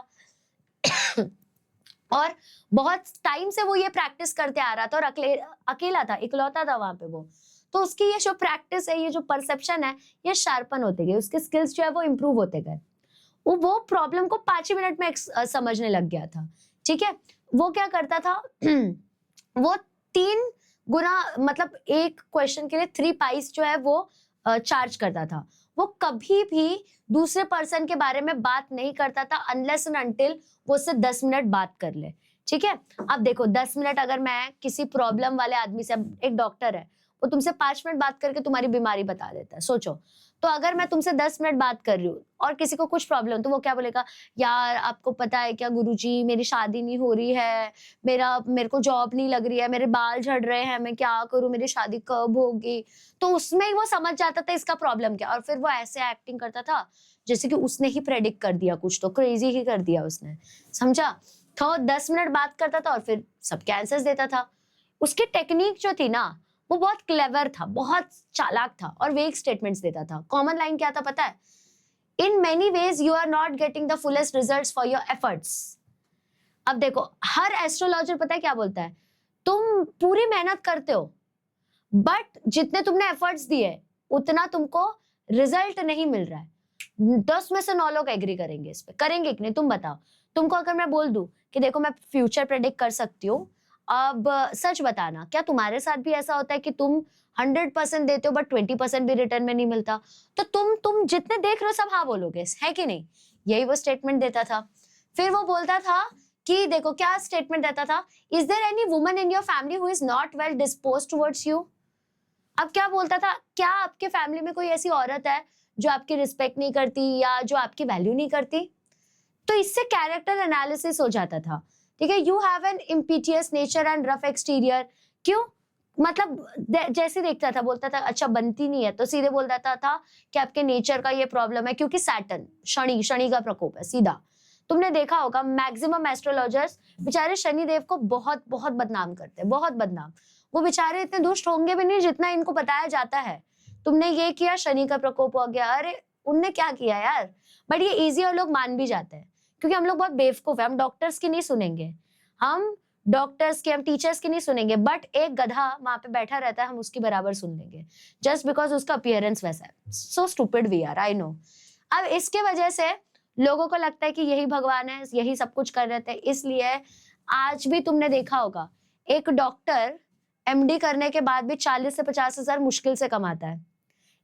और बहुत टाइम से वो ये प्रैक्टिस करते आ रहा था, और अकेला था, इकलौता था वहां पे वो। तो उसकी ये जो प्रैक्टिस है, ये जो परसेप्शन है, ये शार्पन होते गए, उसके स्किल्स जो है वो इम्प्रूव होते गए। वो प्रॉब्लम को 5 ही मिनट में समझने लग गया था। ठीक है, वो क्या करता था वो 3 गुना मतलब एक क्वेश्चन के लिए 3 पाइस जो है वो चार्ज करता था। वो कभी भी दूसरे पर्सन के बारे में बात नहीं करता था अनलेस एंड अनटिल वो उससे 10 मिनट बात कर ले। ठीक है, अब देखो 10 मिनट अगर मैं किसी प्रॉब्लम वाले आदमी से, एक डॉक्टर है वो तुमसे 5 मिनट बात करके तुम्हारी बीमारी बता देता है, सोचो। तो अगर मैं तुमसे 10 मिनट बात कर रही हूँ और किसी को कुछ प्रॉब्लम, तो वो क्या बोलेगा, यार आपको पता है क्या गुरुजी, मेरी शादी नहीं हो रही है, मेरे को जॉब नहीं लग रही है, मेरे बाल झड़ रहे हैं, मैं क्या करूं, मेरी शादी कब होगी। तो उसमें ही वो समझ जाता था इसका प्रॉब्लम क्या, और फिर वो ऐसे एक्टिंग करता था जैसे कि उसने ही प्रेडिक्ट कर दिया, कुछ तो क्रेजी ही कर दिया उसने, समझा। तो 10 मिनट बात करता था और फिर सबके आंसर्स देता था। उसकी टेक्निक जो थी ना वो बहुत क्लेवर था, बहुत चालाक था, और वेग स्टेटमेंट्स देता था। कॉमन लाइन क्या था पता है, in many ways you are not getting the fullest results for your efforts. अब देखो हर एस्ट्रोलॉजर पता है क्या बोलता है, तुम पूरी मेहनत करते हो बट जितने तुमने एफर्ट्स दिए उतना तुमको रिजल्ट नहीं मिल रहा है। 10 में से 9 लोग एग्री करेंगे इस पे, करेंगे कि नहीं तुम बताओ। तुमको अगर मैं बोल दूं कि देखो मैं फ्यूचर प्रेडिक्ट कर सकती हूँ, अब सच बताना क्या तुम्हारे साथ भी ऐसा होता है कि तुम 100% देते हो बट 20% भी रिटर्न में नहीं मिलता। तो तुम जितने देख रहे हो सब हाँ बोलोगे, है कि नहीं। यही वो स्टेटमेंट देता था। फिर वो बोलता था कि देखो क्या स्टेटमेंट देता था, is there any woman in your family who is not well disposed towards you. अब क्या बोलता था, क्या आपके फैमिली में कोई ऐसी औरत है जो आपकी रिस्पेक्ट नहीं करती या जो आपकी वैल्यू नहीं करती। तो इससे कैरेक्टर एनालिसिस हो जाता था। ठीक है, you have an impetuous nature and rough exterior. क्यों, मतलब जैसे देखता था बोलता था अच्छा बनती नहीं है, तो सीधे बोल देता था कि आपके नेचर का ये प्रॉब्लम है, क्योंकि सैटर्न शनि शनि का प्रकोप है सीधा। तुमने देखा होगा मैक्सिमम एस्ट्रोलॉजर्स बेचारे शनि देव को बहुत बहुत बदनाम करते हैं, बहुत बदनाम। वो बेचारे इतने दुष्ट होंगे भी नहीं जितना इनको बताया जाता है। तुमने ये किया शनि का प्रकोप हो गया, अरे उनने क्या किया यार। बट ये इजी और लोग मान भी जाते हैं क्योंकि हम लोग बहुत बेवकूफ है। हम डॉक्टर्स की नहीं सुनेंगे, हम डॉक्टर्स की, हम टीचर्स की नहीं सुनेंगे, बट एक गधा वहां पे बैठा रहता है हम उसकी बराबर सुन लेंगे जस्ट बिकॉज उसका अपीयरेंस वैसा है। So stupid we are, I know. अब इसके वजह से लोगों को लगता है कि यही भगवान है, यही सब कुछ कर रहे थे, इसलिए आज भी तुमने देखा होगा एक डॉक्टर एमडी करने के बाद भी 40 से 50 हजार मुश्किल से कमाता है।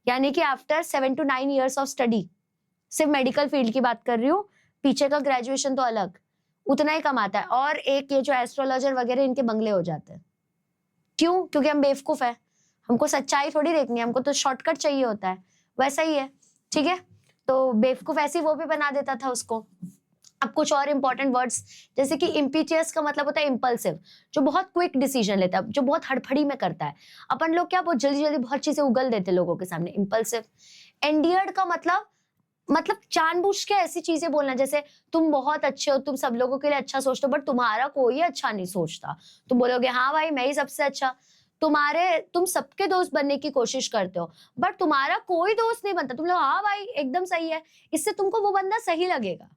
यानी कि after 7 to 9 years of study, सिर्फ मेडिकल फील्ड की बात कर रही हूँ, पीछे का ग्रेजुएशन तो अलग, उतना ही कमाता है। और एक ये जो एस्ट्रोलॉजर वगैरह इनके बंगले हो जाते हैं। क्यों, क्योंकि हम बेवकूफ है, हमको सच्चाई थोड़ी देखनी है, हमको तो शॉर्टकट चाहिए होता है। वैसा ही है, ठीक है। तो बेवकूफ ऐसी वो भी बना देता था उसको। अब कुछ और इंपॉर्टेंट वर्ड्स, जैसे कि इम्पीटियस का मतलब होता है इम्पल्सिव, जो बहुत क्विक डिसीजन लेता है, जो बहुत हड़फड़ी में करता है। अपन लोग क्या बहुत जल्दी जल्दी बहुत चीजें उगल देते लोगों के सामने, इम्पल्सिव। एंडियर्ड का मतलब जानबूझ के ऐसी चीजें बोलना, जैसे तुम बहुत अच्छे हो, तुम सब लोगों के लिए अच्छा सोचते हो, बट तुम्हारा कोई अच्छा नहीं सोचता। तुम बोलोगे हाँ भाई मैं ही सबसे अच्छा, तुम सबके दोस्त बनने की कोशिश करते हो बट तुम्हारा कोई दोस्त नहीं बनता। तुम लोग हाँ भाई एकदम सही है, इससे तुमको वो बंदा सही लगेगा,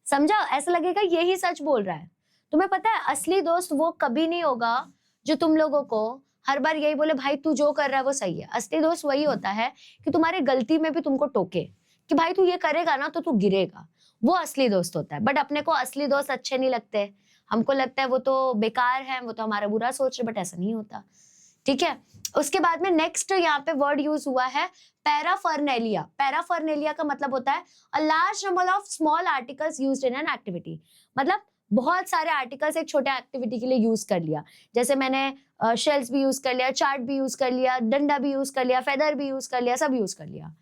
समझा। ऐसा लगेगा यही सच बोल रहा है। तुम्हें पता है असली दोस्त वो कभी नहीं होगा जो तुम लोगों को हर बार यही बोले भाई तू जो कर रहा है वो सही है। असली दोस्त वही होता है कि तुम्हारी गलती में भी तुमको टोके कि भाई तू ये करेगा ना तो तू गिरेगा। वो असली दोस्त होता है। बट अपने को असली दोस्त अच्छे नहीं लगते, हमको लगता है वो तो बेकार है, वो तो हमारा बुरा सोच रहे, बट ऐसा नहीं होता, ठीक है। उसके बाद में नेक्स्ट यहाँ पे वर्ड यूज हुआ है पैराफर्नेलिया। पैराफर्नेलिया का मतलब होता है a large number of small articles used in an activity. मतलब बहुत सारे आर्टिकल्स एक छोटे एक्टिविटी के लिए यूज कर लिया। जैसे मैंने शेल्स भी यूज कर लिया, चार्ट भी यूज कर लिया, डंडा भी यूज कर लिया, फेदर भी यूज कर लिया, सब यूज कर लिया।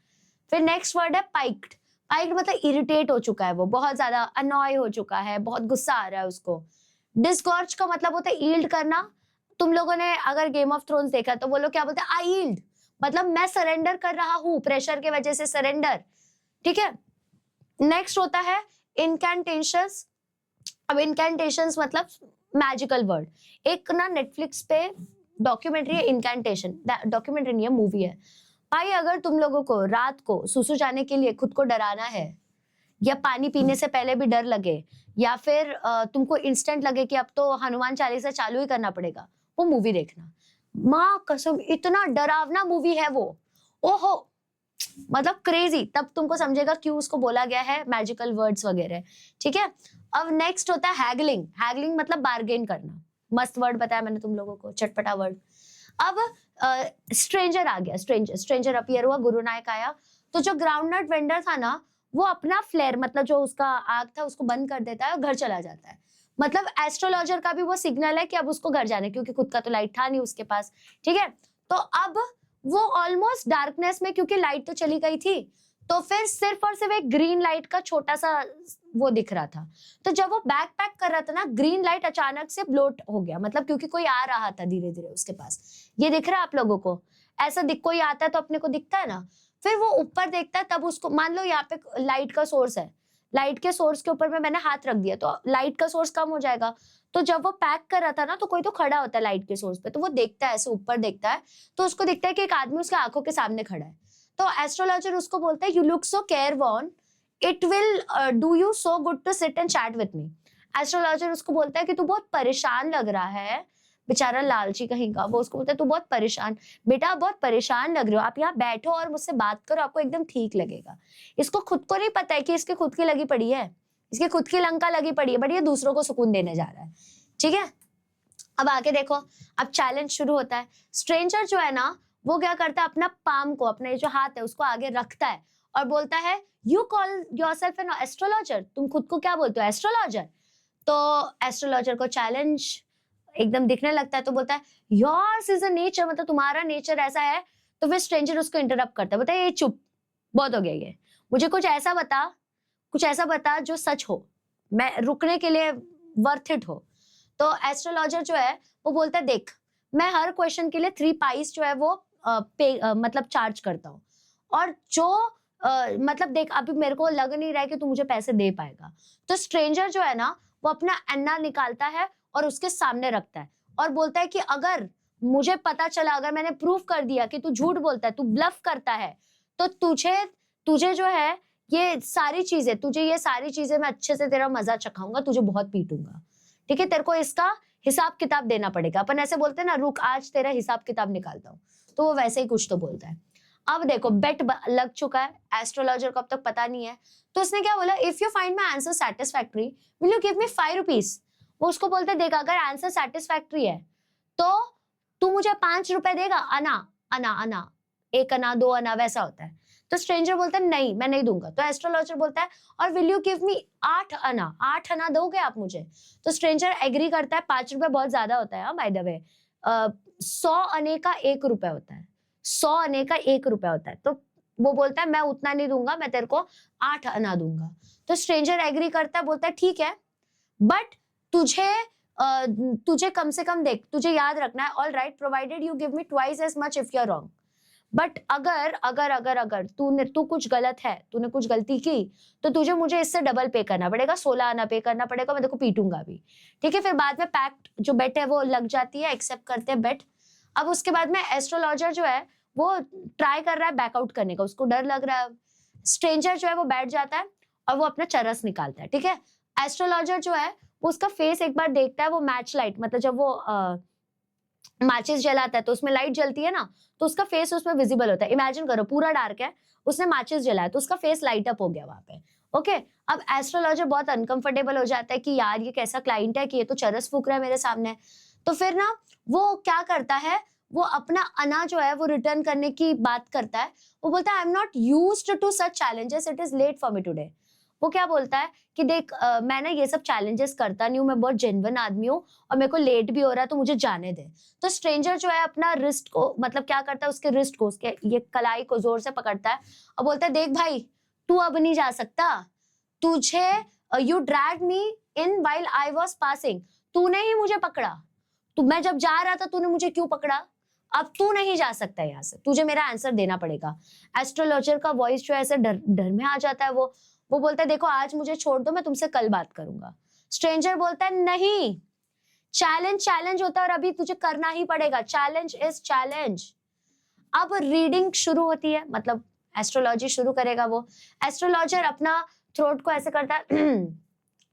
फिर नेक्स्ट वर्ड है पाइक्ड। पाइक्ड मतलब इरिटेट हो चुका है, वो बहुत ज्यादा अनॉय हो चुका है, बहुत गुस्सा आ रहा है उसको। डिस्गॉर्ज का मतलब होता है ईल्ड करना। तुम लोगों ने अगर गेम ऑफ थ्रोन्स देखा तो वो लोग क्या बोलते हैं, आई यील्ड, मतलब मैं सरेंडर कर रहा हूं, प्रेशर के वजह से सरेंडर, ठीक है। नेक्स्ट होता है इनकैंटेशंस। अब इनकैंटेशंस मतलब मैजिकल वर्ड। एक ना नेटफ्लिक्स पे डॉक्यूमेंट्री है इनकैंटेशन, डॉक्यूमेंट्री नहीं है मूवी है। भाई अगर तुम लोगों को रात को सुसु जाने के लिए खुद को डराना है, या पानी पीने से पहले भी डर लगे, या फिर तुमको इंस्टेंट लगे कि अब तो हनुमान चालीसा चालू ही करना पड़ेगा, वो मूवी देखना। माँ कसम इतना डरावना मूवी है वो, ओहो। मतलब क्रेजी, तब तुमको समझेगा क्यों उसको बोला गया है मैजिकल वर्ड्स वगैरह, ठीक है। अब नेक्स्ट होता है हैगलिंग। हैगलिंग मतलब बार्गेन करना, मस्त वर्ड बताया मैंने तुम लोगों को, चटपटा वर्ड। अब स्ट्रेंजर आ गया, स्ट्रेंजर अपीयर हुआ, गुरु नायक आया। तो जो ग्राउंडनट वेंडर था ना, वो अपना फ्लेयर मतलब जो उसका आग था उसको बंद कर देता है और घर चला जाता है। मतलब एस्ट्रोलॉजर का भी वो सिग्नल है कि अब उसको घर जाने, क्योंकि खुद का तो लाइट था नहीं उसके पास, ठीक है। तो अब वो ऑलमोस्ट डार्कनेस में, क्योंकि लाइट तो चली गई थी, तो फिर सिर्फ और सिर्फ एक ग्रीन लाइट का छोटा सा वो दिख रहा था। तो जब वो बैक पैक कर रहा था ना, ग्रीन लाइट अचानक से ब्लोट हो गया, मतलब क्योंकि कोई आ रहा था धीरे धीरे उसके पास। ये दिख रहा है आप लोगों को? ऐसा दिख, कोई आता है तो अपने को दिखता है ना। फिर वो ऊपर देखता है, तब उसको मान लो यहाँ पे लाइट का सोर्स है, लाइट के सोर्स के ऊपर में मैंने हाथ रख दिया तो लाइट का सोर्स कम हो जाएगा। तो जब वो पैक कर रहा था ना, तो कोई तो खड़ा होता है लाइट के सोर्स पे, तो वो देखता है, ऐसे ऊपर देखता है, तो उसको दिखता है कि एक आदमी उसके आंखों के सामने खड़ा है। तो एस्ट्रोलॉजर उसको बोलता है, you look so careworn, it will do you so good to sit and chat with me. Astrologer उसको बोलता है कि तू बहुत परेशान लग रहा है, बेचारा लालची कहीं का। वो उसको बोलता है तू बहुत परेशान, बेटा बहुत परेशान लग रहे हो, आप यहाँ बैठो और मुझसे बात करो, आपको एकदम ठीक लगेगा। इसको खुद को नहीं पता है कि इसके खुद की लगी पड़ी है, इसकी खुद की लंका लगी पड़ी है, बट ये दूसरों को सुकून देने जा रहा है, ठीक है। अब आगे देखो, अब चैलेंज शुरू होता है। स्ट्रेंजर जो है ना, वो क्या करता है, अपना पाम को, अपने जो हाथ है उसको आगे रखता है और बोलता है, you call yourself an astrologer, तुम खुद को क्या बोलते हो, एस्ट्रोलॉजर। तो एस्ट्रोलॉजर को चैलेंज एकदम दिखने लगता है, तो बोलता है योर्स इज अ नेचर, मतलब तुम्हारा नेचर ऐसा है। तो फिर स्ट्रेंजर उसको इंटरप्ट करता है, बोलता है ये चुप, बहुत हो गया ये, मुझे कुछ ऐसा बता, कुछ ऐसा बता जो सच हो, मैं रुकने के लिए वर्थ इट हो। तो एस्ट्रोलॉजर जो है वो बोलता है, देख मैं हर क्वेश्चन के लिए 3 पाइस जो है वो मतलब चार्ज करता हूँ, और जो मतलब देख अभी मेरे को लग नहीं रहा है कि तू मुझे पैसे दे पाएगा। तो स्ट्रेंजर जो है ना, वो अपना अन्ना निकालता है और उसके सामने रखता है और बोलता है कि अगर मुझे पता चला, अगर मैंने प्रूफ कर दिया कि तू झूठ बोलता है, तू ब्लफ करता है, तो तुझे तुझे जो है ये सारी चीजें मैं अच्छे से तेरा मजा चखाऊंगा, तुझे बहुत पीटूंगा, ठीक है। तेरे को इसका हिसाब किताब देना पड़ेगा। अपन ऐसे बोलते हैं ना, रुक आज तेरा हिसाब किताब निकालता हूँ, तो वो वैसे ही कुछ तो बोलता है। अब देखो बेट लग चुका है, एस्ट्रोलॉजर को अब तक पता नहीं है, तो उसने क्या बोला, if you find my answer satisfactory will you give me 5 rupees. वो उसको बोलते देख अगर आंसर सेटिस्फैक्ट्री है तो तू मुझे 5 रुपए देगा, आना आना आना, 1 आना 2 आना वैसा होता है। तो स्ट्रेंजर बोलता है नहीं मैं नहीं दूंगा। तो एस्ट्रोलॉजर बोलता है और विल यू गिव मी 8 आना, 8 आना दोगे आप मुझे। तो स्ट्रेंजर एग्री करता है, 5 रुपए बहुत ज्यादा होता है बाय द वे, 100 आने का 1 रुपए होता है, 100 आने का 1 रुपया होता है। तो वो बोलता है मैं उतना नहीं दूंगा, मैं तेरे को 8 आना दूंगा। तो स्ट्रेंजर एग्री करता है, बोलता है ठीक है, बट तुझे तुझे कम से कम देख, तुझे याद रखना है, all right provided you give me twice as much if you are wrong. But अगर अगर अगर अगर तू कुछ गलत है, तूने कुछ गलती की, तो तुझे मुझे इससे डबल पे करना पड़ेगा, 16 आना पे करना पड़ेगा, मैं देखो पीटूंगा भी, ठीक है। फिर बाद में पैक्ट जो बेट है वो लग जाती है, एक्सेप्ट करते हैं बेट। अब उसके बाद में एस्ट्रोलॉजर जो है वो ट्राई कर रहा है बैकआउट करने का, उसको डर लग रहा है। स्ट्रेंजर जो है वो बैठ जाता है और वो अपना चरस निकालता है, ठीक है। एस्ट्रोलॉजर जो है वो उसका फेस एक बार देखता है, वो मैच लाइट मतलब जब वो माचिस जलाता है तो उसमें लाइट जलती है ना, तो उसका फेस उसमें विजिबल होता है। इमेजिन करो पूरा डार्क है, उसने माचिस जलाया तो उसका फेस लाइट अप हो गया वहां पे, ओके। अब एस्ट्रोलॉजर बहुत अनकंफर्टेबल हो जाता है कि यार ये कैसा क्लाइंट है कि ये तो चरस फूक रहा है मेरे सामने। तो फिर ना वो क्या करता है, वो अपना अना जो है वो रिटर्न करने की बात करता है। वो बोलता है I am not used to such challenges, it is late for me today. वो क्या बोलता है कि देख मैं ना ये सब चैलेंजेस करता नहीं हूँ, मैं बहुत जेन्युइन आदमी हूँ और मेरे को लेट भी हो रहा है, तो मुझे जाने दे। तो स्ट्रेंजर जो है अपना रिस्ट को मतलब क्या करता है, उसके रिस्ट को, उसके ये कलाई को जोर से पकड़ता है और बोलता है देख भाई तू अब नहीं जा सकता, तुझे you dragged me in while I was passing, तूने ही मुझे पकड़ा, तू मैं जब जा रहा था तूने मुझे क्यों पकड़ा, अब तू नहीं जा सकता यहाँ से, तुझे मेरा आंसर देना पड़ेगा। एस्ट्रोलॉजर का वॉइस जो है ऐसे डर में आ जाता है, वो बोलता है देखो आज मुझे छोड़ दो, मैं तुमसे कल बात करूंगा। स्ट्रेंजर बोलता है नहीं, चैलेंज होता है और अभी तुझे करना ही पड़ेगा, चैलेंज इज चैलेंज। अब रीडिंग शुरू होती है, मतलब एस्ट्रोलॉजी शुरू करेगा वो। एस्ट्रोलॉजर अपना थ्रोट को ऐसे करता है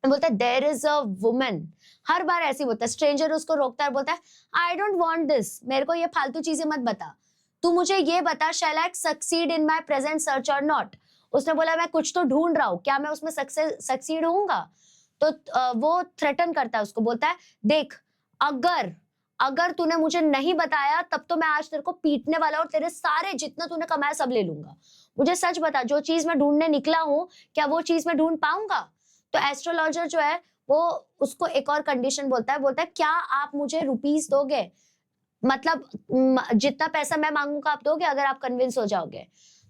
बोलता है देयर इज अ वुमन, हर बार ऐसे ही बोलता है। स्ट्रेंजर उसको रोकता है और बोलता है आई डोंट वांट दिस, मेरे को ये फालतू चीजें मत बता, तू मुझे ये बता, shall I succeed in my present search और नॉट। उसने बोला मैं कुछ तो ढूंढ रहा हूँ, क्या मैं उसमें सक्सीड होऊंगा? तो वो थ्रेटन करता है उसको, बोलता है देख, अगर अगर तूने मुझे नहीं बताया तब तो मैं आज तेरे को पीटने वाला और तेरे सारे जितना तूने कमाया सब ले लूंगा। मुझे सच बता, जो चीज मैं ढूंढने निकला हूँ क्या वो चीज मैं ढूंढ पाऊंगा? तो एस्ट्रोलॉजर जो है वो उसको एक और कंडीशन बोलता है क्या आप मुझे रुपीस दोगे? मतलब जितना पैसा मैं मांगूंगा आप दोगे अगर आप कन्विंस हो जाओगे?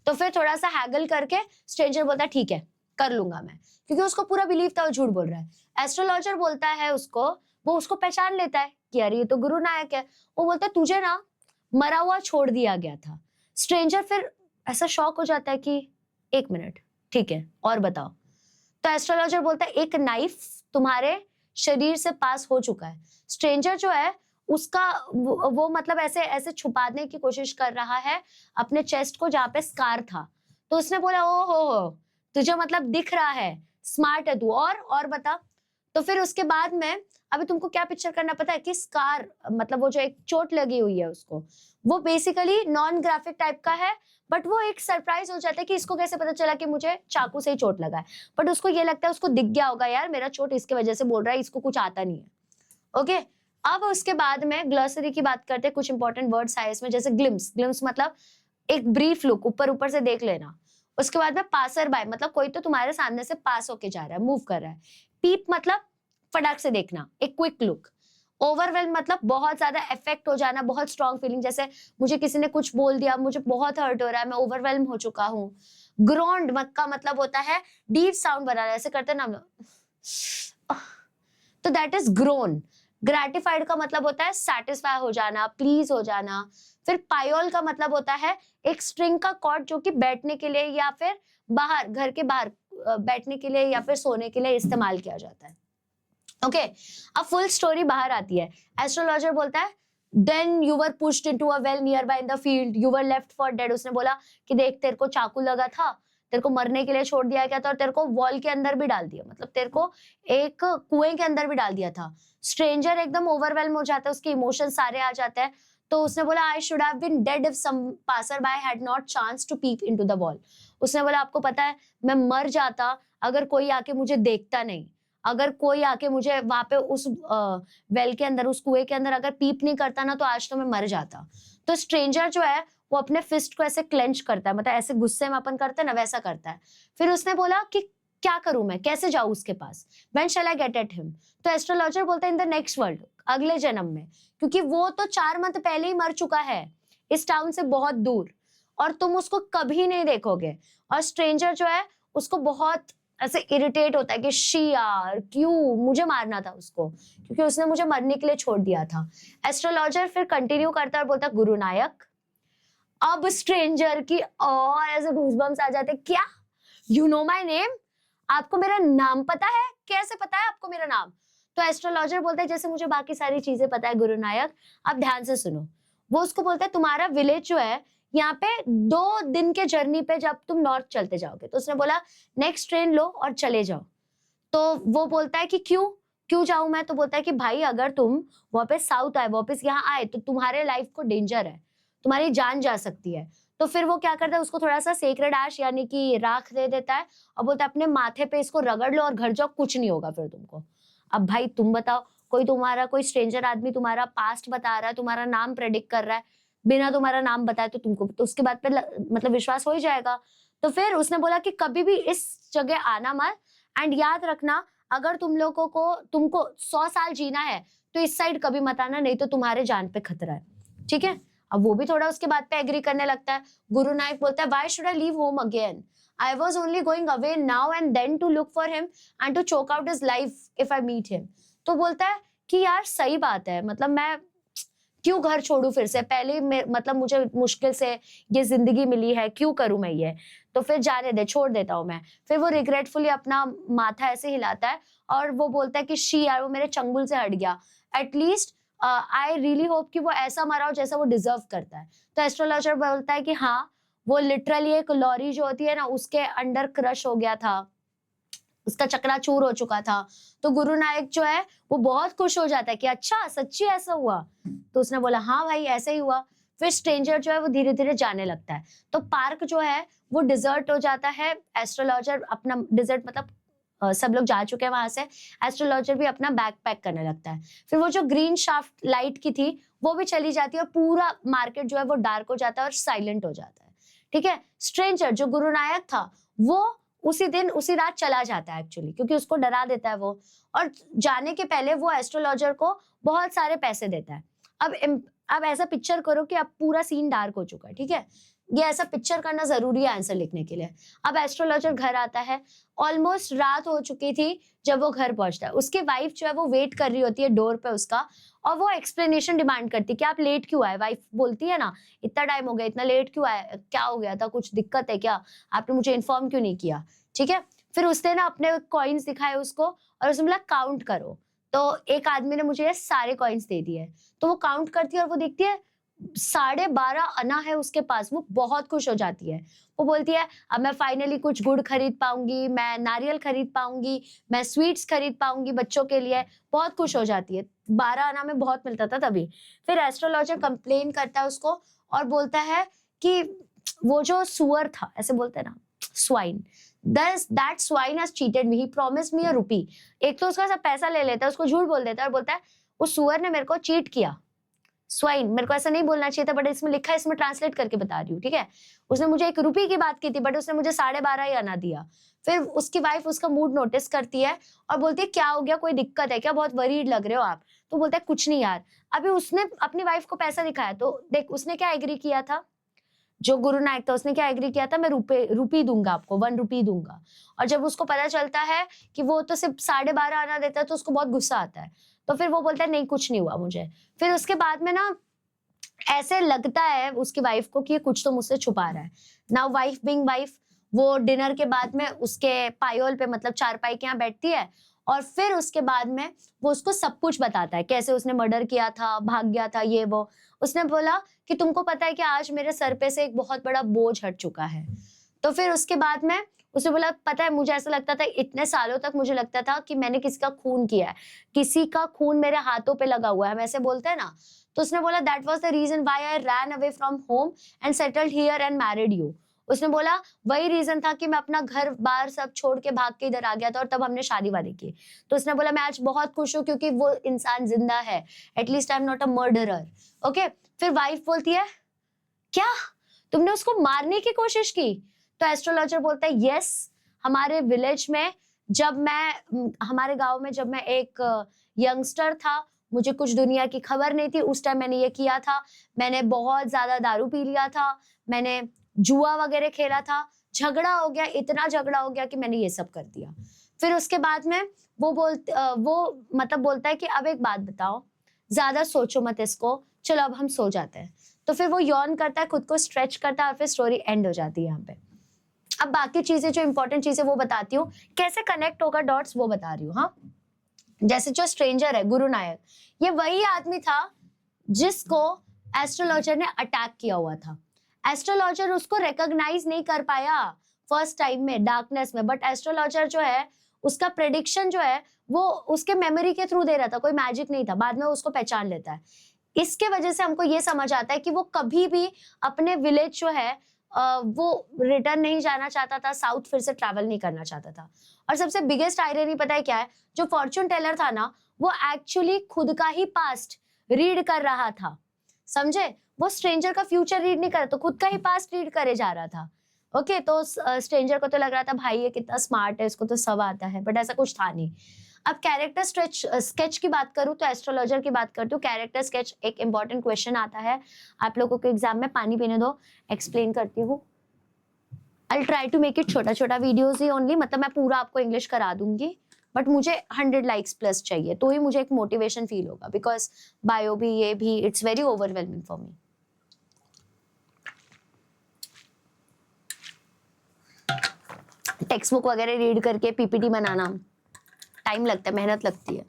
तो फिर थोड़ा सा हैगल करके स्ट्रेंजर बोलता है ठीक है, कर लूंगा मैं, क्योंकि उसको पूरा बिलीव था वो झूठ बोल रहा है। एस्ट्रोलॉजर बोलता है उसको, वो उसको पहचान लेता है कि यार ये तो गुरु नायक है। वो बोलता है तुझे ना मरा हुआ छोड़ दिया गया था। स्ट्रेंजर फिर ऐसा शॉक हो जाता है कि एक मिनट, ठीक है और बताओ। तो एस्ट्रोलॉजर बोलता है एक नाइफ तुम्हारे शरीर से पास हो चुका है। स्ट्रेंजर जो है उसका वो मतलब ऐसे ऐसे छुपाने की कोशिश कर रहा है अपने चेस्ट को जहाँ पे स्कार था। तो उसने बोला ओ हो, तुझे मतलब दिख रहा है, स्मार्ट है तू, और बता। तो फिर उसके बाद में अभी तुमको क्या पिक्चर करना पता है कि स्कार मतलब वो जो एक चोट लगी हुई है उसको, वो बेसिकली नॉन ग्राफिक टाइप का है, बट वो एक सरप्राइज हो जाता है कि इसको कैसे पता चला कि मुझे चाकू से ही चोट लगा है। बट उसको ये लगता है उसको दिख गया होगा यार मेरा चोट इसके वजह से बोल रहा है, इसको कुछ आता नहीं है। ओके, अब उसके बाद में ग्लोसरी की बात करते हैं। कुछ इंपॉर्टेंट वर्ड्स है इसमें, जैसे ग्लिम्स। ग्लिम्स मतलब एक ब्रीफ लुक, ऊपर ऊपर से देख लेना। उसके बाद में पासर बाय मतलब कोई तो तुम्हारे सामने से पास होके जा रहा है, मूव कर रहा है। पीप मतलब फटाक से देखना, एक क्विक लुक। ओवरवेल्म मतलब बहुत ज्यादा इफेक्ट हो जाना, बहुत स्ट्रॉन्ग फीलिंग, जैसे मुझे किसी ने कुछ बोल दिया, मुझे बहुत हर्ट हो रहा है, मैं ओवरवेल्म हो चुका हूँ। ग्रोन्ड का मतलब होता है डीप साउंड बना रहा है, ऐसे करते ना हम लोग, तो दैट इज ग्रोन। ग्रेटिफाइड का मतलब होता है सेटिस्फाई हो जाना, प्लीज हो जाना। फिर पायोल का मतलब होता है एक स्ट्रिंग का कॉर्ड जो कि बैठने के लिए या फिर बाहर, घर के बाहर बैठने के लिए या फिर सोने के लिए इस्तेमाल किया जाता है। ओके, अब फुल स्टोरी बाहर आती है। एस्ट्रोलॉजर बोलता है then you were pushed into a well nearby in the field, you were left for dead. उसने बोला कि देख तेरे को चाकू लगा था, तेरे को मरने के लिए छोड़ दिया गया था और तेरे को वॉल के अंदर भी डाल दिया, मतलब तेरे को एक कुएं के अंदर भी डाल दिया था। स्ट्रेंजर एकदम ओवरवेल्म हो जाता है, उसके इमोशन सारे आ जाते हैं। तो उसने बोला I should have been dead if some passer by had not chance to peep into the wall. उसने बोला आपको पता है मैं मर जाता अगर कोई आके मुझे देखता नहीं, अगर कोई आके मुझे वहां पे उस वेल के अंदर, उस कुएं के अंदर अगर पीप नहीं करता ना तो आज तो मैं मर जाता। तो स्ट्रेंजर जो है वो अपने फिस्ट को ऐसे क्लेंच करता है, मतलब ऐसे गुस्से में अपन करते हैं ना वैसा करता है। फिर उसने बोला कि क्या करूं मैं, कैसे जाऊं उसके पास, when shall I get at him? तो एस्ट्रोलॉजर बोलता है इन द नेक्स्ट वर्ल्ड, अगले जन्म में, क्योंकि वो तो 4 मंथ पहले ही मर चुका है इस टाउन से बहुत दूर और तुम उसको कभी नहीं देखोगे। और स्ट्रेंजर जो है उसको बहुत ऐसे इरिटेट होता है कि शी यार क्यों मुझे मारना था उसको, क्योंकि उसने मुझे मरने के लिए छोड़ दिया था। एस्ट्रोलॉजर फिर कंटिन्यू करता है और बोलता है गुरु नायक। अब स्ट्रेंजर की और ऐसे गूज़बम्स आ जाते, क्या यू नो माय नेम, आपको मेरा नाम पता है? कैसे पता है आपको मेरा नाम? तो एस्ट्रोलॉजर बोलता है जैसे मुझे बाकी सारी चीजें पता है गुरु नायक, आप ध्यान से सुनो। वो उसको बोलता है तुम्हारा विलेज जो है यहाँ पे 2 दिन के जर्नी पे जब तुम नॉर्थ चलते जाओगे। तो उसने बोला नेक्स्ट ट्रेन लो और चले जाओ। तो वो बोलता है कि क्यों क्यों जाऊं मैं? तो बोलता है कि भाई अगर तुम वापस साउथ आए, वापस यहाँ आए तो तुम्हारे लाइफ को डेंजर है, तुम्हारी जान जा सकती है। तो फिर वो क्या करता है उसको थोड़ा सा सेक्रेड ऐश यानी कि राख दे देता है और बोलता है अपने माथे पे इसको रगड़ लो और घर जाओ, कुछ नहीं होगा फिर तुमको। अब भाई तुम बताओ, कोई तुम्हारा कोई स्ट्रेंजर आदमी तुम्हारा पास्ट बता रहा है, तुम्हारा नाम प्रेडिक्ट कर रहा है बिना तुम्हारा नाम बताए, तो तुमको तो उसके बाद पे मतलब विश्वास हो ही जाएगा। तो फिर उसने बोला कि कभी भी इस जगह आना मत, एंड याद रखना अगर तुम लोगों को तुमको 100 साल जीना है तो इस साइड कभी मत आना, नहीं तो तुम्हारे जान पे खतरा है। ठीक है, अब वो भी थोड़ा उसके बात पे एग्री करने लगता है। गुरु नायक बोलता है why should I leave home again, I was only going away now and then to look for him and to choke out his life if I meet him. तो बोलता है कि यार सही बात है, मतलब मैं क्यों घर छोड़ू फिर से, पहले मतलब मुझे मुश्किल से ये जिंदगी मिली है, क्यों करूं मैं ये, तो फिर जाने दे, छोड़ देता हूं मैं। फिर वो रिग्रेटफुली अपना माथा ऐसे हिलाता है और वो बोलता है कि शी यार वो मेरे चंगुल से हट गया, एटलीस्ट आई रियली होप कि वो ऐसा मरा हो जैसा वो डिजर्व करता है। तो एस्ट्रोलॉजर बोलता है कि हाँ वो लिटरली एक लॉरी जो होती है ना उसके अंडर क्रश हो गया था, उसका चकनाचूर हो चुका था। तो गुरु नायक जो है वो बहुत खुश हो जाता है कि अच्छा सच्ची ऐसा हुआ? तो उसने बोला हाँ भाई ऐसा ही हुआ। फिर स्ट्रेंजर जो है वो धीरे धीरे जाने लगता है। तो पार्क जो है वो डिजर्ट हो जाता है। एस्ट्रोलॉजर अपना डिजर्ट मतलब सब लोग जा चुके हैं वहां से। एस्ट्रोलॉजर भी अपना बैग पैक करने लगता है। फिर वो जो ग्रीन शाफ्ट लाइट की थी वो भी चली जाती है और पूरा मार्केट जो है वो डार्क हो जाता है और साइलेंट हो जाता है। ठीक है, स्ट्रेंजर जो गुरु नायक था वो उसी दिन उसी रात चला जाता है एक्चुअली, क्योंकि उसको डरा देता है वो। और जाने के पहले वो एस्ट्रोलॉजर को बहुत सारे पैसे देता है। अब ऐसा पिक्चर करो कि अब पूरा सीन डार्क हो चुका है। ठीक है, ये ऐसा पिक्चर करना जरूरी है आंसर लिखने के लिए। अब एस्ट्रोलॉजर घर आता है, ऑलमोस्ट रात हो चुकी थी जब वो घर पहुंचता है। उसकी वाइफ जो है वो वेट कर रही होती है डोर पे उसका, और वो एक्सप्लेनेशन डिमांड करती है कि आप लेट क्यों आए। वाइफ बोलती है ना, इतना टाइम हो गया, इतना लेट क्यों आए, क्या हो गया था, कुछ दिक्कत है क्या, आपने मुझे इन्फॉर्म क्यों नहीं किया। ठीक है, फिर उसने ना अपने कॉइन्स दिखाए उसको और उसने बोला काउंट करो। तो एक आदमी ने मुझे ये सारे कॉइन्स दे दिए। तो वो काउंट करती है और वो देखती है 12.5 आना है उसके पास। वो बहुत खुश हो जाती है। वो बोलती है अब मैं फाइनली कुछ गुड़ खरीद पाऊंगी, मैं नारियल खरीद पाऊंगी, मैं स्वीट्स खरीद पाऊंगी बच्चों के लिए। बहुत खुश हो जाती है। 12 आना में बहुत मिलता था तभी। फिर एस्ट्रोलॉजर कंप्लेन करता है उसको और बोलता है कि वो जो सुअर था, ऐसे बोलते हैं ना, swine, that swine has cheated me, he promised me a rupee। एक तो उसका सब पैसा ले लेता है, उसको झूठ बोल देता है और बोलता है उस सुअर ने मेरे को चीट किया। स्वाइन, मेरे को ऐसा नहीं बोलना चाहिए था, बट इसमें लिखा है, इसमें ट्रांसलेट करके बता रही हूँ। ठीक है, उसने मुझे 1 रुपये की बात की थी बट उसने मुझे 12.5 ही आना दिया। फिर उसकी वाइफ उसका मूड नोटिस करती है और बोलती है क्या हो गया, कोई दिक्कत है क्या, बहुत वरीड लग रहे हो आप। तो बोलता है कुछ नहीं यार। अभी उसने अपनी वाइफ को पैसा दिखाया तो देख उसने क्या एग्री किया था, जो गुरु नायक था उसने क्या एग्री किया था, मैं रुपी दूंगा आपको, 1 रुपी दूंगा। और जब उसको पता चलता है कि वो तो सिर्फ 12.5 आना देता है तो उसको बहुत गुस्सा आता है। तो फिर वो बोलता है नहीं कुछ नहीं हुआ मुझे। फिर उसके बाद में ना ऐसे लगता है उसकी वाइफ को कि ये कुछ तो मुझसे छुपा रहा है। नाउ वाइफ बिंग वाइफ, वो डिनर के बाद में उसके पायोल पे मतलब चारपाई के यहाँ बैठती है और फिर उसके बाद में वो उसको सब कुछ बताता है, कैसे उसने मर्डर किया था, भाग गया था, ये वो। उसने बोला कि तुमको पता है कि आज मेरे सर पे से एक बहुत बड़ा बोझ हट चुका है। तो फिर उसके बाद में उसने बोला पता है मुझे ऐसा लगता था, इतने सालों तक मुझे लगता था कि मैंने किसी का खून किया है, किसी का खून मेरे हाथों पे लगा हुआ है, वैसे बोलते हैं ना। तो उसने बोला that was the reason why I ran away from home and settled here and married you. उसने बोला वही रीजन था कि मैं अपना घर बार सब छोड़ के भाग के इधर आ गया था और तब हमने शादी वादी की। तो उसने बोला मैं आज बहुत खुश हूँ क्योंकि वो इंसान जिंदा है, at least I am not a murderer. Okay, फिर वाइफ बोलती है क्या तुमने उसको मारने की कोशिश की। तो एस्ट्रोलॉजर बोलता है यस, हमारे विलेज में जब मैं हमारे गांव में जब मैं एक यंगस्टर था, मुझे कुछ दुनिया की खबर नहीं थी, उस टाइम मैंने ये किया था। मैंने बहुत ज्यादा दारू पी लिया था, मैंने जुआ वगैरह खेला था, झगड़ा हो गया, इतना झगड़ा हो गया कि मैंने ये सब कर दिया। फिर उसके बाद में वो मतलब बोलता है कि अब एक बात बताओ, ज्यादा सोचो मत इसको, चलो अब हम सो जाते हैं। तो फिर वो यॉन करता है, खुद को स्ट्रेच करता है और फिर स्टोरी एंड हो जाती है यहाँ पे। अब बाकी चीजें जो इंपॉर्टेंट चीजें वो बताती हूँ, कैसे कनेक्ट होगा डॉट्स वो बता रही हूँ। हाँ, जैसे जो स्ट्रेंजर है गुरु नायक, ये वही आदमी था जिसको एस्ट्रोलॉजर ने अटैक किया हुआ था। एस्ट्रोलॉजर उसको रिकॉग्नाइज नहीं कर पाया फर्स्ट टाइम में डार्कनेस में, बट एस्ट्रोलॉजर जो है उसका प्रेडिक्शन जो है वो उसके मेमोरी के थ्रू दे रहा था, कोई मैजिक नहीं था, बाद में उसको पहचान लेता है। इसके वजह से हमको ये समझ आता है कि वो कभी भी अपने विलेज जो है वो रिटर्न नहीं जाना चाहता था, साउथ फिर से ट्रैवल नहीं करना चाहता था। और सबसे बिगेस्ट आयरनी पता है क्या है, जो फॉर्च्यून टेलर था ना वो एक्चुअली खुद का ही पास्ट रीड कर रहा था, समझे। वो स्ट्रेंजर का फ्यूचर रीड नहीं कर रहा, तो खुद का ही पास्ट रीड करे जा रहा था। ओके, तो स्ट्रेंजर को तो लग रहा था भाई ये कितना स्मार्ट है, इसको तो सब आता है, बट ऐसा कुछ था नहीं। अब कैरेक्टर स्केच की बात करूं तो एस्ट्रोलॉजर की बात करती हूँ। कैरेक्टर स्केच एक इंपॉर्टेंट क्वेश्चन आता है आप लोगों के एग्जाम में, पानी पीने दो, एक्सप्लेन करती हूँ। I try to make it छोटा छोटा वीडियोस ही ओनली, मतलब मैं पूरा आपको इंग्लिश करा दूंगी, बट मुझे 100 लाइक्स प्लस चाहिए तो ही मुझे एक मोटिवेशन फील होगा, बिकॉज बायो भी ये भी it's very overwhelming for me. Text book वगैरह रीड करके पीपीटी बनाना टाइम लगता है, मेहनत लगती है।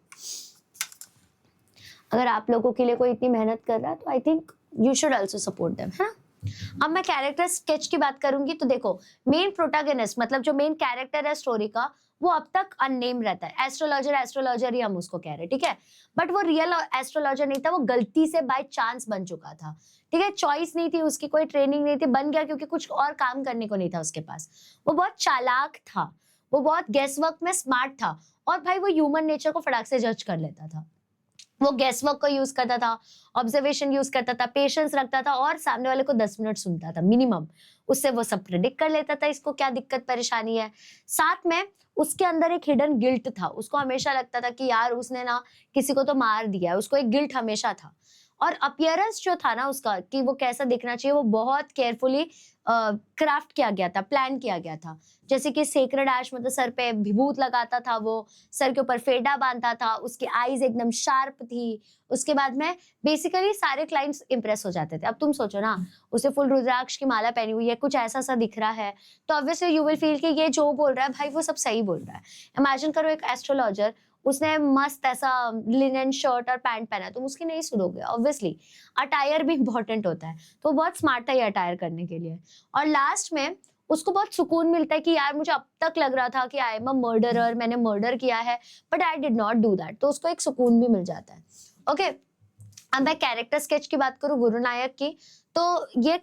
अगर आप लोगों के लिए कोई इतनी मेहनत कर रहा है तो I think you should also support them, है ना। अब मैं कैरेक्टर स्केच की बात करूंगी तो देखो, मेन प्रोटैगनिस्ट मतलब जो मेन कैरेक्टर है स्टोरी का वो अब तक अननेम रहता है। एस्ट्रोलॉजर एस्ट्रोलॉजर ही हम उसको कह रहे हैं, ठीक है, बट वो रियल एस्ट्रोलॉजर नहीं था, वो गलती से बाय चांस बन चुका था, ठीक है, चॉइस नहीं थी उसकी, कोई ट्रेनिंग नहीं थी, बन गया क्योंकि कुछ और काम करने को नहीं था उसके पास। वो बहुत चालाक था, वो बहुत गेस वर्क में स्मार्ट था, और भाई वो ह्यूमन नेचर को फटाक से जज कर लेता था। वो गेस वर्क को यूज करता था, ऑब्जर्वेशन यूज करता था, पेशेंस रखता था, और सामने वाले को 10 मिनट सुनता था मिनिमम। उससे वो सब प्रिडिक्ट कर लेता था इसको क्या दिक्कत परेशानी है। साथ में उसके अंदर एक हिडन गिल्ट था, उसको हमेशा लगता था कि यार उसने ना किसी को तो मार दिया है, उसको एक गिल्ट हमेशा था। और अपीयरेंस जो था ना उसका, कि वो कैसा दिखना चाहिए, वो बहुत केयरफुली क्राफ्ट किया गया था, प्लान किया गया था। जैसे कि सेक्रेड ऐश, मतलब सर पे विभूत लगाता था वो, सर के ऊपर फेडा बांधता था, उसकी आईज एकदम शार्प थी। उसके बाद में बेसिकली सारे क्लाइंट्स इंप्रेस हो जाते थे। अब तुम सोचो ना, उसे फुल रुद्राक्ष की माला पहनी हुई है, कुछ ऐसा सा दिख रहा है, तो ऑब्वियसली यू विल फील कि ये जो बोल रहा है भाई वो सब सही बोल रहा है। इमेजिन करो एक एस्ट्रोलॉजर, उसने मस्त ऐसा लिनन शर्ट और पैंट पहना, तुम उसकी नहीं सुनोगे ऑब्वियसली। अटायर भी इंपॉर्टेंट होता है, तो बहुत स्मार्ट था ये अटायर करने के लिए। और लास्ट में उसको बहुत सुकून मिलता है कि यार मुझे अब तक लग रहा था कि आई एम अ मर्डरर, मैंने मर्डर किया है, but I did not do that, तो उसको एक सुकून भी मिल जाता है। ओके, अब मैं कैरेक्टर स्केच की बात करूं गुरु नायक की, तो ये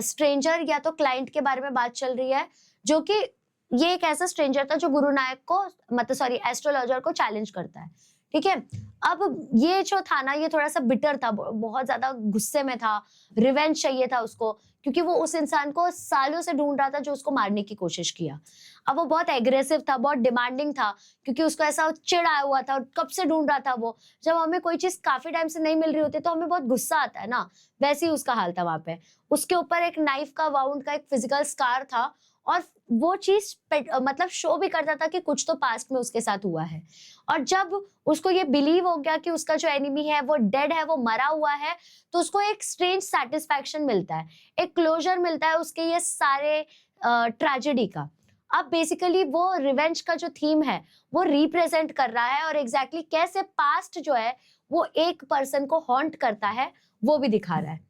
स्ट्रेंजर या तो क्लाइंट के बारे में बात चल रही है, जो कि ये एक ऐसा स्ट्रेंजर था जो गुरु नायक को, मतलब सॉरी एस्ट्रोलॉजर को चैलेंज करता है, ठीक है। अब ये जो था ना, ये थोड़ा सा बिटर था, बहुत ज्यादा गुस्से में था, रिवेंज चाहिए था उसको, क्योंकि वो उस इंसान को सालों से ढूंढ रहा था जो उसको मारने की कोशिश किया। अब वो बहुत एग्रेसिव था, बहुत डिमांडिंग था, क्योंकि उसको ऐसा चिढ़ आया हुआ था और कब से ढूंढ रहा था वो। जब हमें कोई चीज काफी टाइम से नहीं मिल रही होती तो हमें बहुत गुस्सा आता है ना, वैसे ही उसका हाल था वहां पे। उसके ऊपर एक नाइफ का वाउंड का एक फिजिकल स्कार था, और वो चीज मतलब शो भी करता था कि कुछ तो पास्ट में उसके साथ हुआ है। और जब उसको ये बिलीव हो गया कि उसका जो एनिमी है वो डेड है, वो मरा हुआ है, तो उसको एक स्ट्रेंज सेटिस्फैक्शन मिलता है, एक क्लोजर मिलता है उसके ये सारे ट्रेजेडी का। अब बेसिकली वो रिवेंज का जो थीम है वो रिप्रेजेंट कर रहा है, और एग्जैक्टली कैसे पास्ट जो है वो एक पर्सन को हॉन्ट करता है वो भी दिखा रहा है।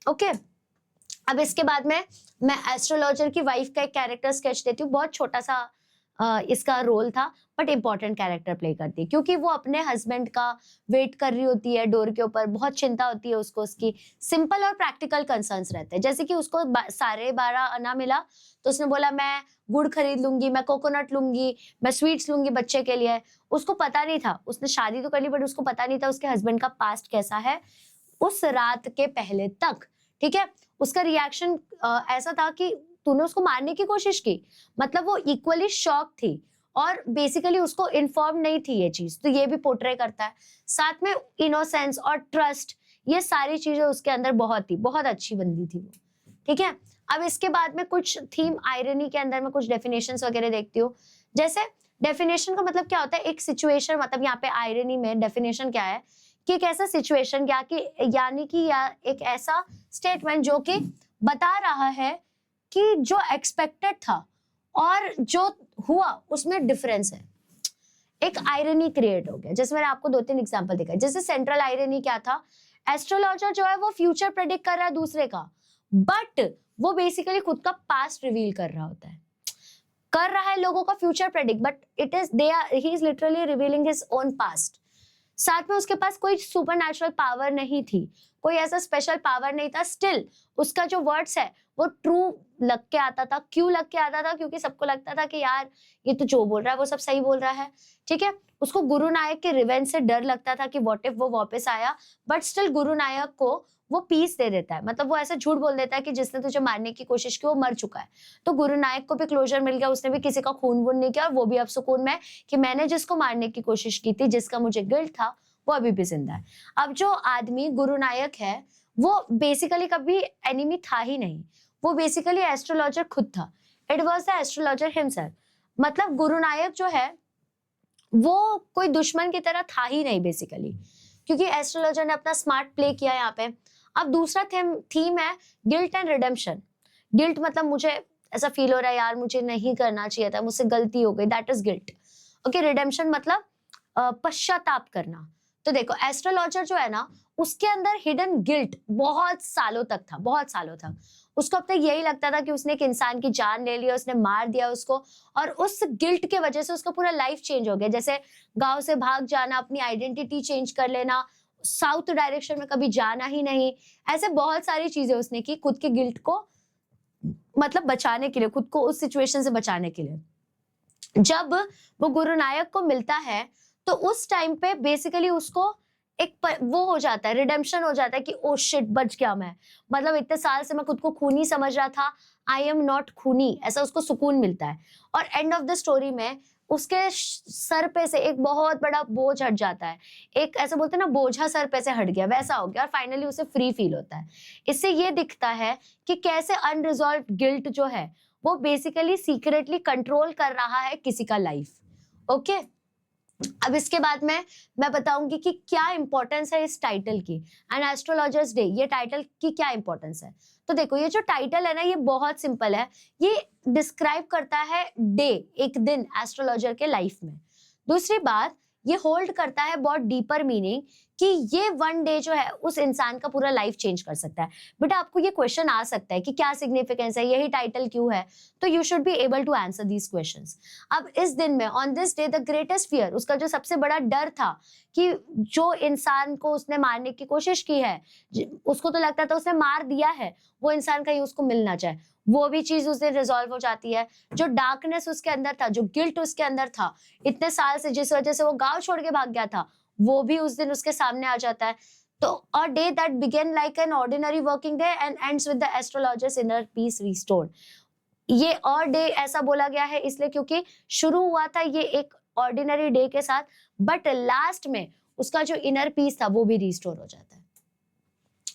ओके, अब इसके बाद में मैं एस्ट्रोलॉजर की वाइफ का एक कैरेक्टर स्केच देती हूँ। बहुत छोटा सा इसका रोल था, बट इंपॉर्टेंट कैरेक्टर प्ले करती है, क्योंकि वो अपने हस्बैंड का वेट कर रही होती है डोर के ऊपर, बहुत चिंता होती है उसको, उसकी सिंपल और प्रैक्टिकल कंसर्न्स रहते हैं। जैसे कि उसको 12.5 आना मिला, तो उसने बोला मैं गुड़ खरीद लूंगी, मैं कोकोनट लूंगी, मैं स्वीट्स लूंगी बच्चे के लिए। उसको पता नहीं था, उसने शादी तो कर ली, बट उसको पता नहीं था उसके हस्बैंड का पास्ट कैसा है उस रात के पहले तक, ठीक है। उसका रिएक्शन ऐसा था कि तूने उसको मारने की कोशिश की, मतलब वो इक्वली शॉक थी, और बेसिकली उसको इन्फॉर्म नहीं थी ये चीज, तो ये भी पोर्ट्रे करता है। साथ में इनोसेंस और ट्रस्ट, ये सारी चीजें उसके अंदर बहुत थी, बहुत अच्छी बंदी थी वो, ठीक है। अब इसके बाद में कुछ थीम आयरनी के अंदर में कुछ डेफिनेशंस वगैरह देखती हूँ। जैसे डेफिनेशन का मतलब क्या होता है, एक सिचुएशन, मतलब यहाँ पे आयरनी में डेफिनेशन क्या है कि एक ऐसा सिचुएशन यानी कि या एक ऐसा स्टेटमेंट जो कि बता रहा है कि जो एक्सपेक्टेड था और जो हुआ उसमें डिफरेंस है। एक आयरनी क्रिएट हो गया। जैसे मैंने आपको 2-3 एग्जांपल दिखाए, जैसे सेंट्रल आयरनी क्या था, एस्ट्रोलॉजर जो है वो फ्यूचर प्रेडिक्ट कर रहा है दूसरे का, बट वो बेसिकली खुद का पास्ट रिवील कर रहा होता है, कर रहा है लोगों का future predict, but it is he is literally revealing his own past. साथ में उसके पास कोई सुपर नेचुरल पावर नहीं थी, कोई ऐसा स्पेशल पावर नहीं था, स्टिल उसका जो वर्ड्स है वो ट्रू लग के आता था। क्यों लग के आता था? क्योंकि सबको लगता था कि यार ये तो जो बोल रहा है वो सब सही बोल रहा है, ठीक है। उसको गुरु नायक के रिवेंज से डर लगता था कि व्हाट इफ वो वापस आया, बट स्टिल गुरु नायक को वो पीस दे देता है, मतलब वो ऐसा झूठ बोल देता है कि जिसने तुझे मारने की कोशिश की वो मर चुका है। तो गुरु नायक को भी क्लोजर मिल गया, उसने भी किसी का खून वून नहीं किया, और वो भी अब सुकून में कि मैंने जिसको मारने की कोशिश की थी, जिसका मुझे गिल्ट था, वो अभी भी जिंदा है। अब जो आदमी गुरु नायक है वो बेसिकली कभी एनिमी था ही नहीं, वो बेसिकली एस्ट्रोलॉजर खुद था। It was the astrologer himself. मतलब गुरु नायक जो है वो कोई दुश्मन की तरह था ही नहीं बेसिकली, क्योंकि एस्ट्रोलॉजर ने अपना स्मार्ट प्ले किया यहाँ पे। अब दूसरा थीम है गिल्ट एंड रिडेम्पशन। गिल्ट मतलब मुझे ऐसा फील हो रहा है यार मुझे नहीं करना चाहिए था, मुझसे गलती हो गई, that is guilt. Okay, redemption मतलब पश्चाताप करना। तो देखो एस्ट्रोलॉजर जो है ना, उसके अंदर हिडन गिल्ट बहुत सालों तक था, बहुत सालों तक उसको अब तक यही लगता था कि उसने एक इंसान की जान ले ली, उसने मार दिया उसको, और उस गिल्ट के वजह से उसका पूरा लाइफ चेंज हो गया। जैसे गांव से भाग जाना, अपनी आइडेंटिटी चेंज कर लेना, साउथ डायरेक्शन में कभी जाना ही नहीं, ऐसे बहुत सारी चीजें उसने की खुद के गिल्ट को मतलब बचाने के लिए, खुद को उस सिचुएशन से बचाने के लिए। जब वो गुरु नायक को मिलता है तो उस टाइम पे बेसिकली उसको वो हो जाता है, रिडेम्पशन हो जाता है कि ओ शिट बच गया मैं, मतलब इतने साल से मैं खुद को खूनी समझ रहा था, आई एम नॉट खूनी, ऐसा उसको सुकून मिलता है। और एंड ऑफ द स्टोरी में उसके सर पे से एक बहुत बड़ा बोझ हट जाता है, एक ऐसा बोलते हैं ना बोझा सर पे से हट गया, वैसा हो गया, और फाइनली उसे फ्री फील होता है। इससे ये दिखता है कि कैसे अनरिजॉल्व गिल्ट जो है वो बेसिकली सीक्रेटली कंट्रोल कर रहा है किसी का लाइफ। ओके, अब इसके बाद में मैं बताऊंगी कि क्या इंपॉर्टेंस है इस टाइटल की, एंड एस्ट्रोलॉजर्स डे, ये टाइटल की क्या इंपॉर्टेंस है। तो देखो ये जो टाइटल है ना, ये बहुत सिंपल है, ये डिस्क्राइब करता है डे, एक दिन एस्ट्रोलॉजर के लाइफ में। दूसरी बात, ये होल्ड करता है बहुत डीपर मीनिंग कि ये वन डे जो है उस इंसान का पूरा लाइफ चेंज कर सकता है। बेटा आपको ये क्वेश्चन आ सकता है कि क्या सिग्निफिकेंस है, यही टाइटल क्यों है, तो you should be able to answer these questions. अब इस दिन में on this day the greatest fear, उसका जो सबसे बड़ा डर था कि जो इंसान को उसने मारने की कोशिश की है, उसको तो लगता था उसने मार दिया है, वो इंसान कहीं उसको मिल ना जाए, वो भी चीज उस दिन रिजॉल्व हो जाती है। जो डार्कनेस उसके अंदर था, जो गिल्ट उसके अंदर था इतने साल से, जिस वजह से वो गांव छोड़ के भाग गया था, वो भी उस दिन उसके सामने आ जाता है। तो a day that began like an ordinary working day and ends with the astrologer's inner peace restored. ये और डे ऐसा बोला गया है इसलिए क्योंकि शुरू हुआ था ये एक ऑर्डिनरी डे के साथ, बट लास्ट में उसका जो इनर पीस था वो भी रिस्टोर हो जाता है।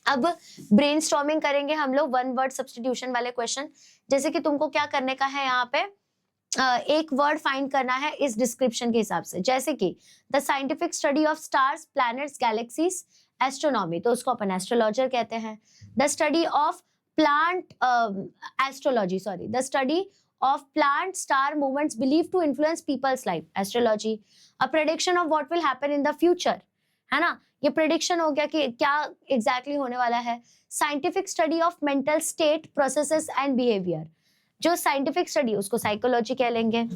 अब ब्रेनस्टॉर्मिंग करेंगे हम लोग वन वर्ड सब्स्टिट्यूशन वाले क्वेश्चन। जैसे कि तुमको क्या करने का है, यहाँ पे एक वर्ड फाइंड करना है इस डिस्क्रिप्शन के हिसाब से। जैसे कि the scientific study of stars, planets, galaxies, astronomy, तो उसको अपन एस्ट्रोलॉजर कहते हैं। The study of plant astrology, sorry, the study of plant star movements believe to influence people's life, astrology. A prediction of what will happen in the future, है ना, ये prediction हो गया कि क्या एग्जैक्टली होने वाला है। Scientific study of mental state, processes and behaviour, जो साइंटिफिक स्टडी उसको साइकोलॉजी कह लेंगे,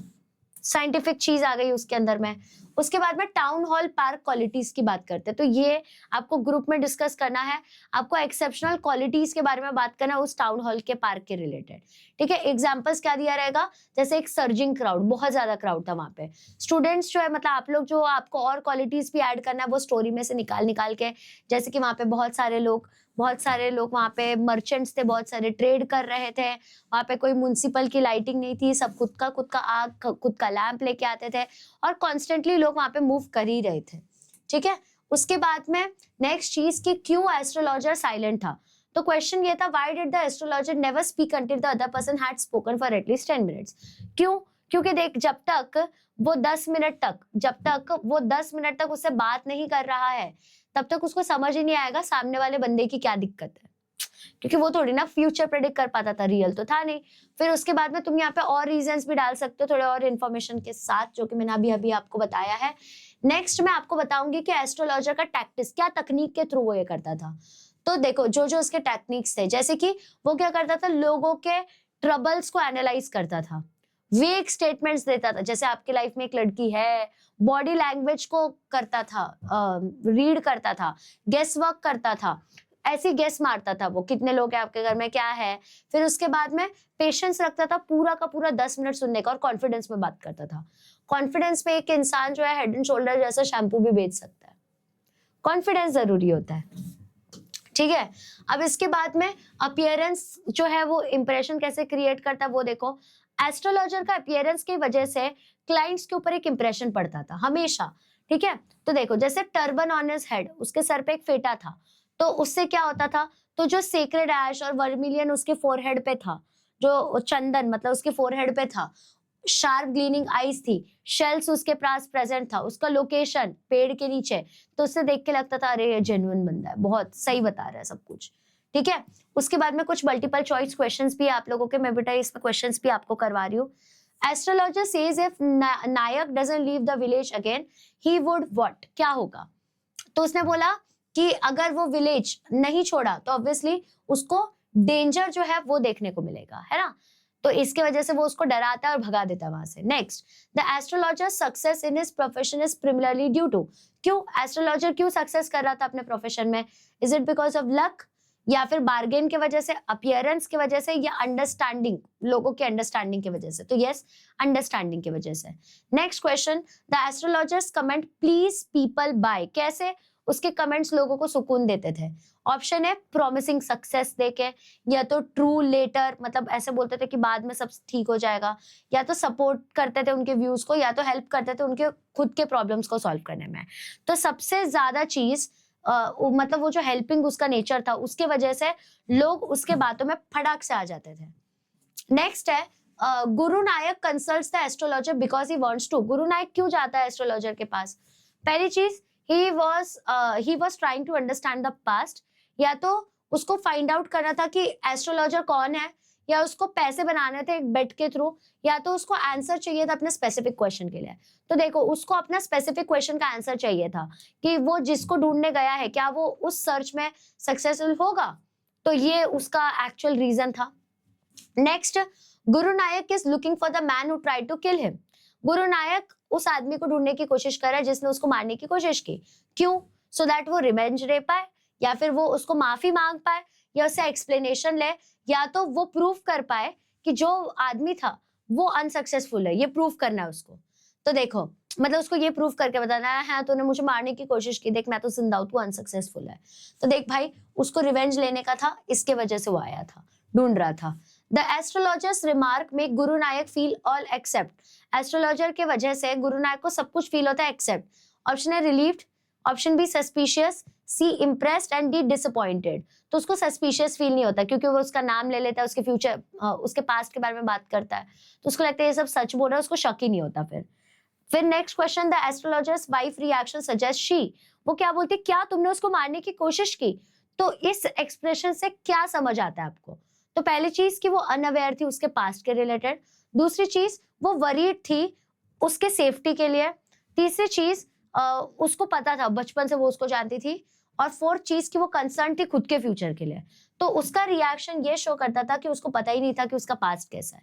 साइंटिफिक चीज आ गई उसके अंदर में। उसके बाद में टाउन हॉल पार्क क्वालिटीज की बात करते हैं, तो ये आपको ग्रुप में डिस्कस करना है, आपको एक्सेप्शनल क्वालिटीज के बारे में बात करना है उस टाउन हॉल के पार्क के रिलेटेड। ठीक है, एग्जांपल्स क्या दिया रहेगा, जैसे एक सर्जिंग क्राउड, बहुत ज्यादा क्राउड था वहां पे, स्टूडेंट्स जो है मतलब आप लोग जो आपको और क्वालिटीज भी ऐड करना है वो स्टोरी में से निकाल निकाल के, जैसे कि वहां पे बहुत सारे लोग वहां पे मर्चेंट्स थे, बहुत सारे ट्रेड कर रहे थे, वहां पे कोई म्युनिसिपल की लाइटिंग नहीं थी, सब खुद का आग, खुद का लैंप लेके आते थे, और कॉन्स्टेंटली लोग वहां पे मूव कर ही रहे थे। ठीक है, उसके बाद में नेक्स्ट चीज कि क्यों एस्ट्रोलॉजर साइलेंट था। तो क्वेश्चन ये था, why did the astrologer never speak until the other person had spoken for at least 10 minutes. क्यों? क्योंकि देख, जब तक वो 10 मिनट तक उससे बात नहीं कर रहा है, तब तक उसको समझ ही नहीं आएगा सामने वाले बंदे की क्या दिक्कत है, क्योंकि वो थोड़ी ना फ्यूचर प्रेडिक्ट कर पाता था, रियल तो था नहीं। फिर उसके बाद में तुम यहाँ पे और रीजंस भी डाल सकते हो थोड़े और इन्फॉर्मेशन के साथ, जो कि मैंने अभी अभी आपको बताया है। नेक्स्ट मैं आपको बताऊंगी कि एस्ट्रोलॉजर का टैक्टिस क्या, तकनीक के थ्रू वो ये करता था। तो देखो जो जो उसके टेक्निक्स थे, जैसे कि वो क्या करता था, लोगों के ट्रबल्स को एनालाइज करता था, वेग स्टेटमेंट्स देता था, जैसे आपके लाइफ में एक लड़की है, बॉडी लैंग्वेज को करता था, रीड करता था, गेस वर्क करता था, ऐसी गेस मारता था वो, कितने लोग हैं आपके घर में, क्या है। फिर उसके बाद में पेशेंस रखता था पूरा का पूरा 10 मिनट सुनने का, और कॉन्फिडेंस में बात करता था। कॉन्फिडेंस में एक इंसान जो है हेड एंड शोल्डर जैसा शैम्पू भी बेच सकता है, कॉन्फिडेंस जरूरी होता है। ठीक है, अब इसके बाद में अपीयरेंस जो है वो इंप्रेशन कैसे क्रिएट करता है वो देखो। एस्ट्रोलॉजर का अपीयरेंस की वजह से क्लाइंट्स के ऊपर एक इंप्रेशन पड़ता था हमेशा। ठीक है, तो देखो जैसे टर्बन ऑन हिज हेड, उसके सर पे एक फेटा था, तो उससे क्या होता था, तो जो सेक्रेड ऐश और वर्मिलियन उसके फोरहेड पे था, जो चंदन मतलब उसके फोरहेड पे था, शार्प ग्लीनिंग आईज थी, शेल्स उसके पास प्रेजेंट था, उसका लोकेशन पेड़ के नीचे, तो उससे देख के लगता था अरे ये जेन्युइन बंदा है, बहुत सही बता रहा है सब कुछ। ठीक है, उसके बाद में कुछ मल्टीपल चॉइस क्वेश्चंस भी आप लोगों के, मैं बेटा इसमें क्वेश्चंस भी आपको करवा रही हूँ। Astrologer says if Nayak doesn't leave the village again he would what, क्या होगा। तो उसने बोला कि अगर वो विलेज नहीं छोड़ा तो ऑब्वियसली उसको डेंजर जो है वो देखने को मिलेगा, है ना। तो इसके वजह से वो उसको डराता है और भगा देता है वहां से। Next, the astrologer success in his profession is primarily due to, क्यों एस्ट्रोलॉजर क्यों सक्सेस कर रहा था अपने प्रोफेशन में? Is it because of luck, या फिर बार्गेन की वजह से, अपीयरेंस की वजह से, या अंडरस्टैंडिंग, लोगों की अंडरस्टैंडिंग की वजह से? तो यस, अंडरस्टैंडिंग की वजह से। Next question, the astrologer's comment please people by, कैसे उसके कमेंट्स लोगों को सुकून देते थे? ऑप्शन है प्रॉमिसिंग सक्सेस देके, या तो ट्रू लेटर, मतलब ऐसे बोलते थे कि बाद में सब ठीक हो जाएगा, या तो सपोर्ट करते थे उनके व्यूज को, या तो हेल्प करते थे उनके खुद के प्रॉब्लम्स को सॉल्व करने में। तो सबसे ज्यादा चीज मतलब वो जो हेल्पिंग उसका नेचर था उसके वजह से लोग उसके बातों में फटाक से आ जाते थे। नेक्स्ट है Guru Nayak consults the astrologer because he wants to, Guru Nayak क्यों जाता है एस्ट्रोलॉजर के पास? पहली चीज, he was trying to understand the past, या तो उसको फाइंड आउट करना था कि एस्ट्रोलॉजर कौन है, या उसको पैसे बनाने थे एक बेट के थ्रू, या तो उसको आंसर चाहिए था अपने स्पेसिफिक क्वेश्चन के लिए। तो देखो उसको अपना स्पेसिफिक क्वेश्चन का आंसर चाहिए था कि वो जिसको ढूंढने गया है क्या वो उस सर्च में सक्सेसफुल होगा, तो ये उसका एक्चुअल रीजन था। Next, Guru Nayak is looking for the man who tried to kill him, Guru Nayak उस आदमी को ढूंढने की कोशिश कर रहा है जिसने उसको मारने की कोशिश की। क्यों? सो दैट वो रिवेंज ले पाए, या फिर वो उसको माफी मांग पाए, या उससे एक्सप्लेनेशन ले, या तो वो प्रूफ कर पाए कि जो आदमी था वो अनसक्सेसफुल है, ये प्रूफ करना है उसको। तो देखो मतलब उसको ये प्रूफ करके बताना है, हाँ तूने मुझे मारने की कोशिश की, देख मैं तो जिंदा हूं, तू अनसक्सेसफुल है। तो देख भाई उसको रिवेंज लेने का था, इसके वजह से वो आया था, ढूंढ रहा था। The astrologers remark make Guru Nayak feel all except, astrologer के वजह से गुरु नायक को सब कुछ फील होता है एक्सेप्ट। ऑप्शन है relieved, option B suspicious, C impressed and D disappointed. तो उसको सस्पिशियस फील नहीं होता क्योंकि वो उसका नाम ले लेता है, उसके फ्यूचर उसके पास्ट के बारे में बात करता है, तो उसको लगता है ये सब सच बोल रहा है, उसको शक ही नहीं होता। फिर next question, the astrologers wife reaction suggest she, वो क्या बोलती है, क्या तुमने उसको मारने की कोशिश की? तो इस एक्सप्रेशन से क्या समझ आता है आपको? तो पहली चीज कि वो अनअवेयर थी उसके पास्ट के रिलेटेड, दूसरी चीज वो वरीड थी उसके सेफ्टी के लिए, तीसरी चीज उसको पता था बचपन से वो उसको जानती थी, और फोर्थ चीज कि वो कंसर्न थी खुद के फ्यूचर के लिए। तो उसका रिएक्शन ये शो करता था कि उसको पता ही नहीं था कि उसका पास्ट कैसा है।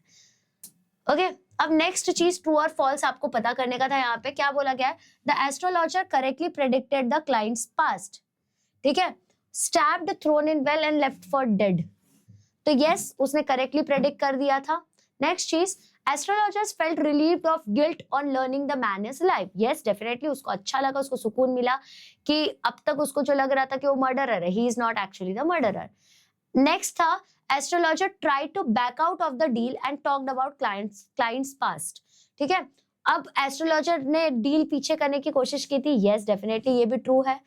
ओके अब नेक्स्ट चीज ट्रू और फॉल्स आपको पता करने का था। यहाँ पे क्या बोला गया है, the astrologer correctly predicted the client's past, ठीक है, stabbed, thrown in well and left for dead. तो यस उसने करेक्टली प्रेडिक्ट कर दिया था। नेक्स्ट चीज, astrologers felt relieved of guilt on learning the man is life, yes definitely उसको अच्छा लगा, उसको सुकून मिला कि अब तक उसको जो लग रहा था कि वो मर्डरर है, he is not actually the murderer. Next था, astrologer try to back out of the deal and talked about client's past, ठीक है। अब एस्ट्रोलॉजर ने डील पीछे करने की कोशिश की थी, यस डेफिनेटली ये भी ट्रू है।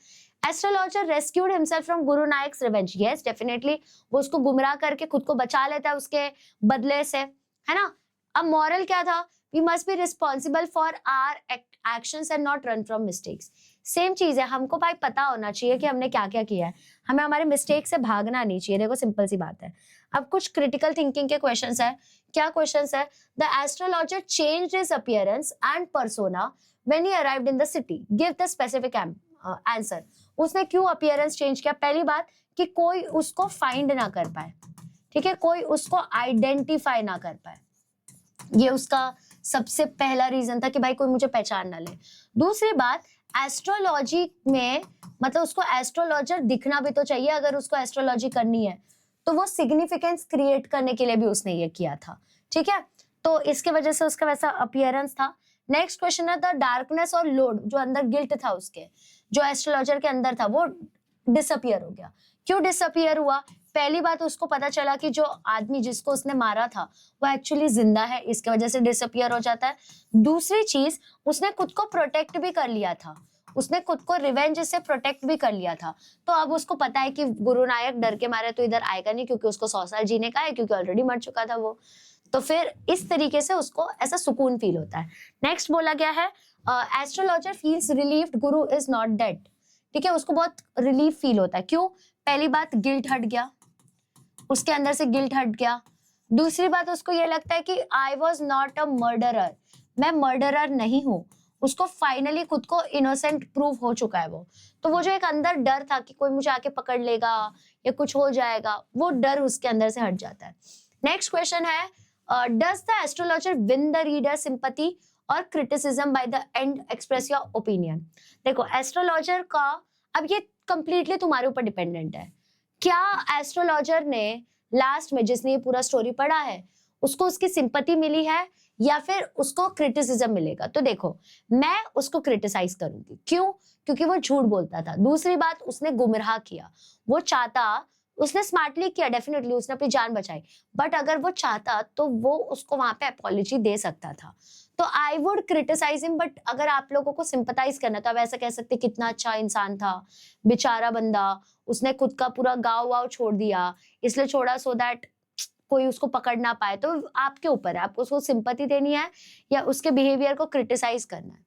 Astrologer rescued himself from Guru Nayaks revenge, yes definitely वो उसको गुमराह करके खुद को बचा लेता है उसके बदले से, है ना। अब मॉरल क्या था, we must be responsible for our actions and not run from mistakes. Same चीज है, हमको भाई पता होना चाहिए कि हमने क्या क्या किया है, हमें हमारे मिस्टेक से भागना नहीं चाहिए। देखो सिंपल सी बात है। अब कुछ क्रिटिकल थिंकिंग के क्वेश्चंस है। क्या क्वेश्चंस है, the astrologer changed his appearance and persona when he arrived in the city, give the specific answer. उसने क्यों अपीयरेंस चेंज किया? पहली बात कि कोई उसको फाइंड ना कर पाए, ठीक है, कोई उसको आइडेंटिफाई ना कर पाए, ये उसका सबसे पहला रीजन था कि भाई कोई मुझे पहचान ना ले। दूसरी बात, एस्ट्रोलॉजी में मतलब उसको एस्ट्रोलॉजर दिखना भी तो चाहिए, अगर उसको एस्ट्रोलॉजी करनी है तो वो सिग्निफिकेंस क्रिएट करने के लिए भी उसने ये किया था, ठीक है। तो इसके वजह से उसका वैसा अपीयरेंस था। नेक्स्ट क्वेश्चन है, द डार्कनेस और लोड, जो अंदर गिल्ट था उसके, जो एस्ट्रोलॉजर के अंदर था, वो डिसअपियर हो गया। क्यों डिसअपियर हुआ? पहली बात उसको पता चला कि जो आदमी जिसको उसने मारा था वो एक्चुअली जिंदा है, इसके वजह से डिसअपियर हो जाता है। दूसरी चीज, उसने खुद को प्रोटेक्ट भी कर लिया था, उसने खुद को रिवेंज से प्रोटेक्ट भी कर लिया था। तो अब उसको पता है कि गुरु नायक डर के मारे तो इधर आएगा नहीं, क्योंकि उसको 100 साल जीने का है, क्योंकि ऑलरेडी मर चुका था वो। तो फिर इस तरीके से उसको ऐसा सुकून फील होता है। नेक्स्ट बोला गया है, astrologer feels relieved Guru is not dead, ठीक है, उसको बहुत रिलीफ फील होता है। क्यों? पहली बात गिल्ट हट गया, उसके अंदर से गिल्ट हट गया। दूसरी बात उसको ये लगता है कि I was not a murderer, मैं मर्डरर नहीं हूं। उसको फाइनली खुद को इनोसेंट प्रूव हो चुका है तो वो जो एक अंदर डर था कि कोई मुझे आके पकड़ लेगा या कुछ हो जाएगा, वो डर उसके अंदर से हट जाता है। नेक्स्ट क्वेश्चन है, does the astrologer win the reader sympathy और criticism by the end express your opinion? देखो एस्ट्रोलॉजर का अब ये कंप्लीटली तुम्हारे ऊपर डिपेंडेंट है। क्या एस्ट्रोलॉजर ने लास्ट में जिसने ये पूरा स्टोरी पढ़ा है उसको उसकी सिंपैथी मिली है या फिर उसको क्रिटिसिज्म मिलेगा? तो देखो मैं उसको क्रिटिसाइज करूंगी। क्यों? क्योंकि वो झूठ बोलता था। दूसरी बात, उसने गुमराह किया। वो चाहता, उसने स्मार्टली किया, डेफिनेटली उसने अपनी जान बचाई, बट अगर वो चाहता तो वो उसको वहां पे अपॉलॉजी दे सकता था। तो I would criticise him, but अगर आप लोगों को सिंपैथाइज करना तो आप ऐसा कह सकते कितना अच्छा इंसान था, बेचारा बंदा, उसने खुद का पूरा गाँव वाव छोड़ दिया, इसलिए छोड़ा सो दैट कोई उसको पकड़ ना पाए। तो आपके ऊपर है, आपको उसको सिंपैथी देनी है या उसके बिहेवियर को क्रिटिसाइज करना है।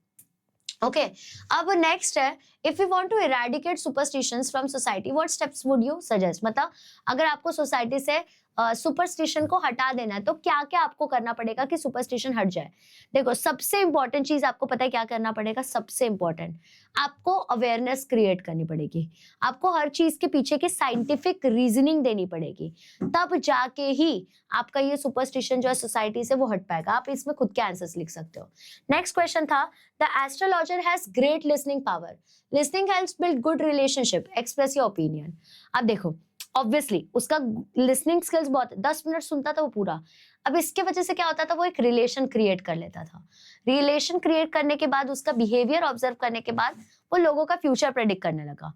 ओके अब नेक्स्ट है, if you want to eradicate superstitions from society what steps would you suggest? मतलब अगर आपको सोसाइटी से सुपरस्टिशन को हटा देना है तो क्या क्या आपको करना पड़ेगा कि सुपरस्टिशन हट जाए? देखो सबसे इंपॉर्टेंट चीज आपको पता है क्या करना पड़ेगा? सबसे इंपॉर्टेंट, आपको अवेयरनेस क्रिएट करनी पड़ेगी। आपको हर चीज के पीछे की साइंटिफिक रीजनिंग देनी पड़ेगी, तब जाके ही आपका ये सुपरस्टिशन जो है सोसाइटी से वो हट पाएगा। आप इसमें खुद के आंसर्स लिख सकते हो। नेक्स्ट क्वेश्चन था, the astrologer has great listening power, listening helps build good relationship, express your opinion. अब देखो ऑब्वियसली उसका लिसनिंग स्किल्स बहुत, 10 मिनट सुनता था वो पूरा। अब इसके वजह से क्या होता था, वो एक रिलेशन क्रिएट कर लेता था। रिलेशन क्रिएट करने के बाद उसका बिहेवियर ऑब्जर्व करने के बाद वो लोगों का फ्यूचर प्रेडिक्ट करने लगा।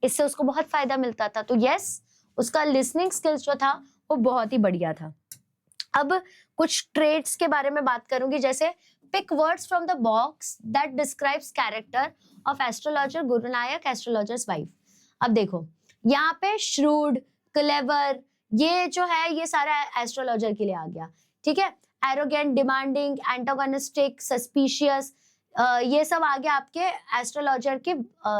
इससे उसको बहुत फायदा मिलता था। तो यस, उसका लिसनिंग स्किल्स जो था वो बहुत ही बढ़िया था। अब कुछ ट्रेट्स के बारे में बात करूंगी, जैसे pick words from the box that describes character of astrologer Gurunayak, astrologer's wife. अब देखो यहाँ पे श्रूड, क्लेवर, ये जो है ये सारा एस्ट्रोलॉजर के लिए आ गया, ठीक है। एरोगेंट, डिमांडिंग, एंटागोनिस्टिक, सस्पिशियस, ये सब आ गया आपके एस्ट्रोलॉजर के,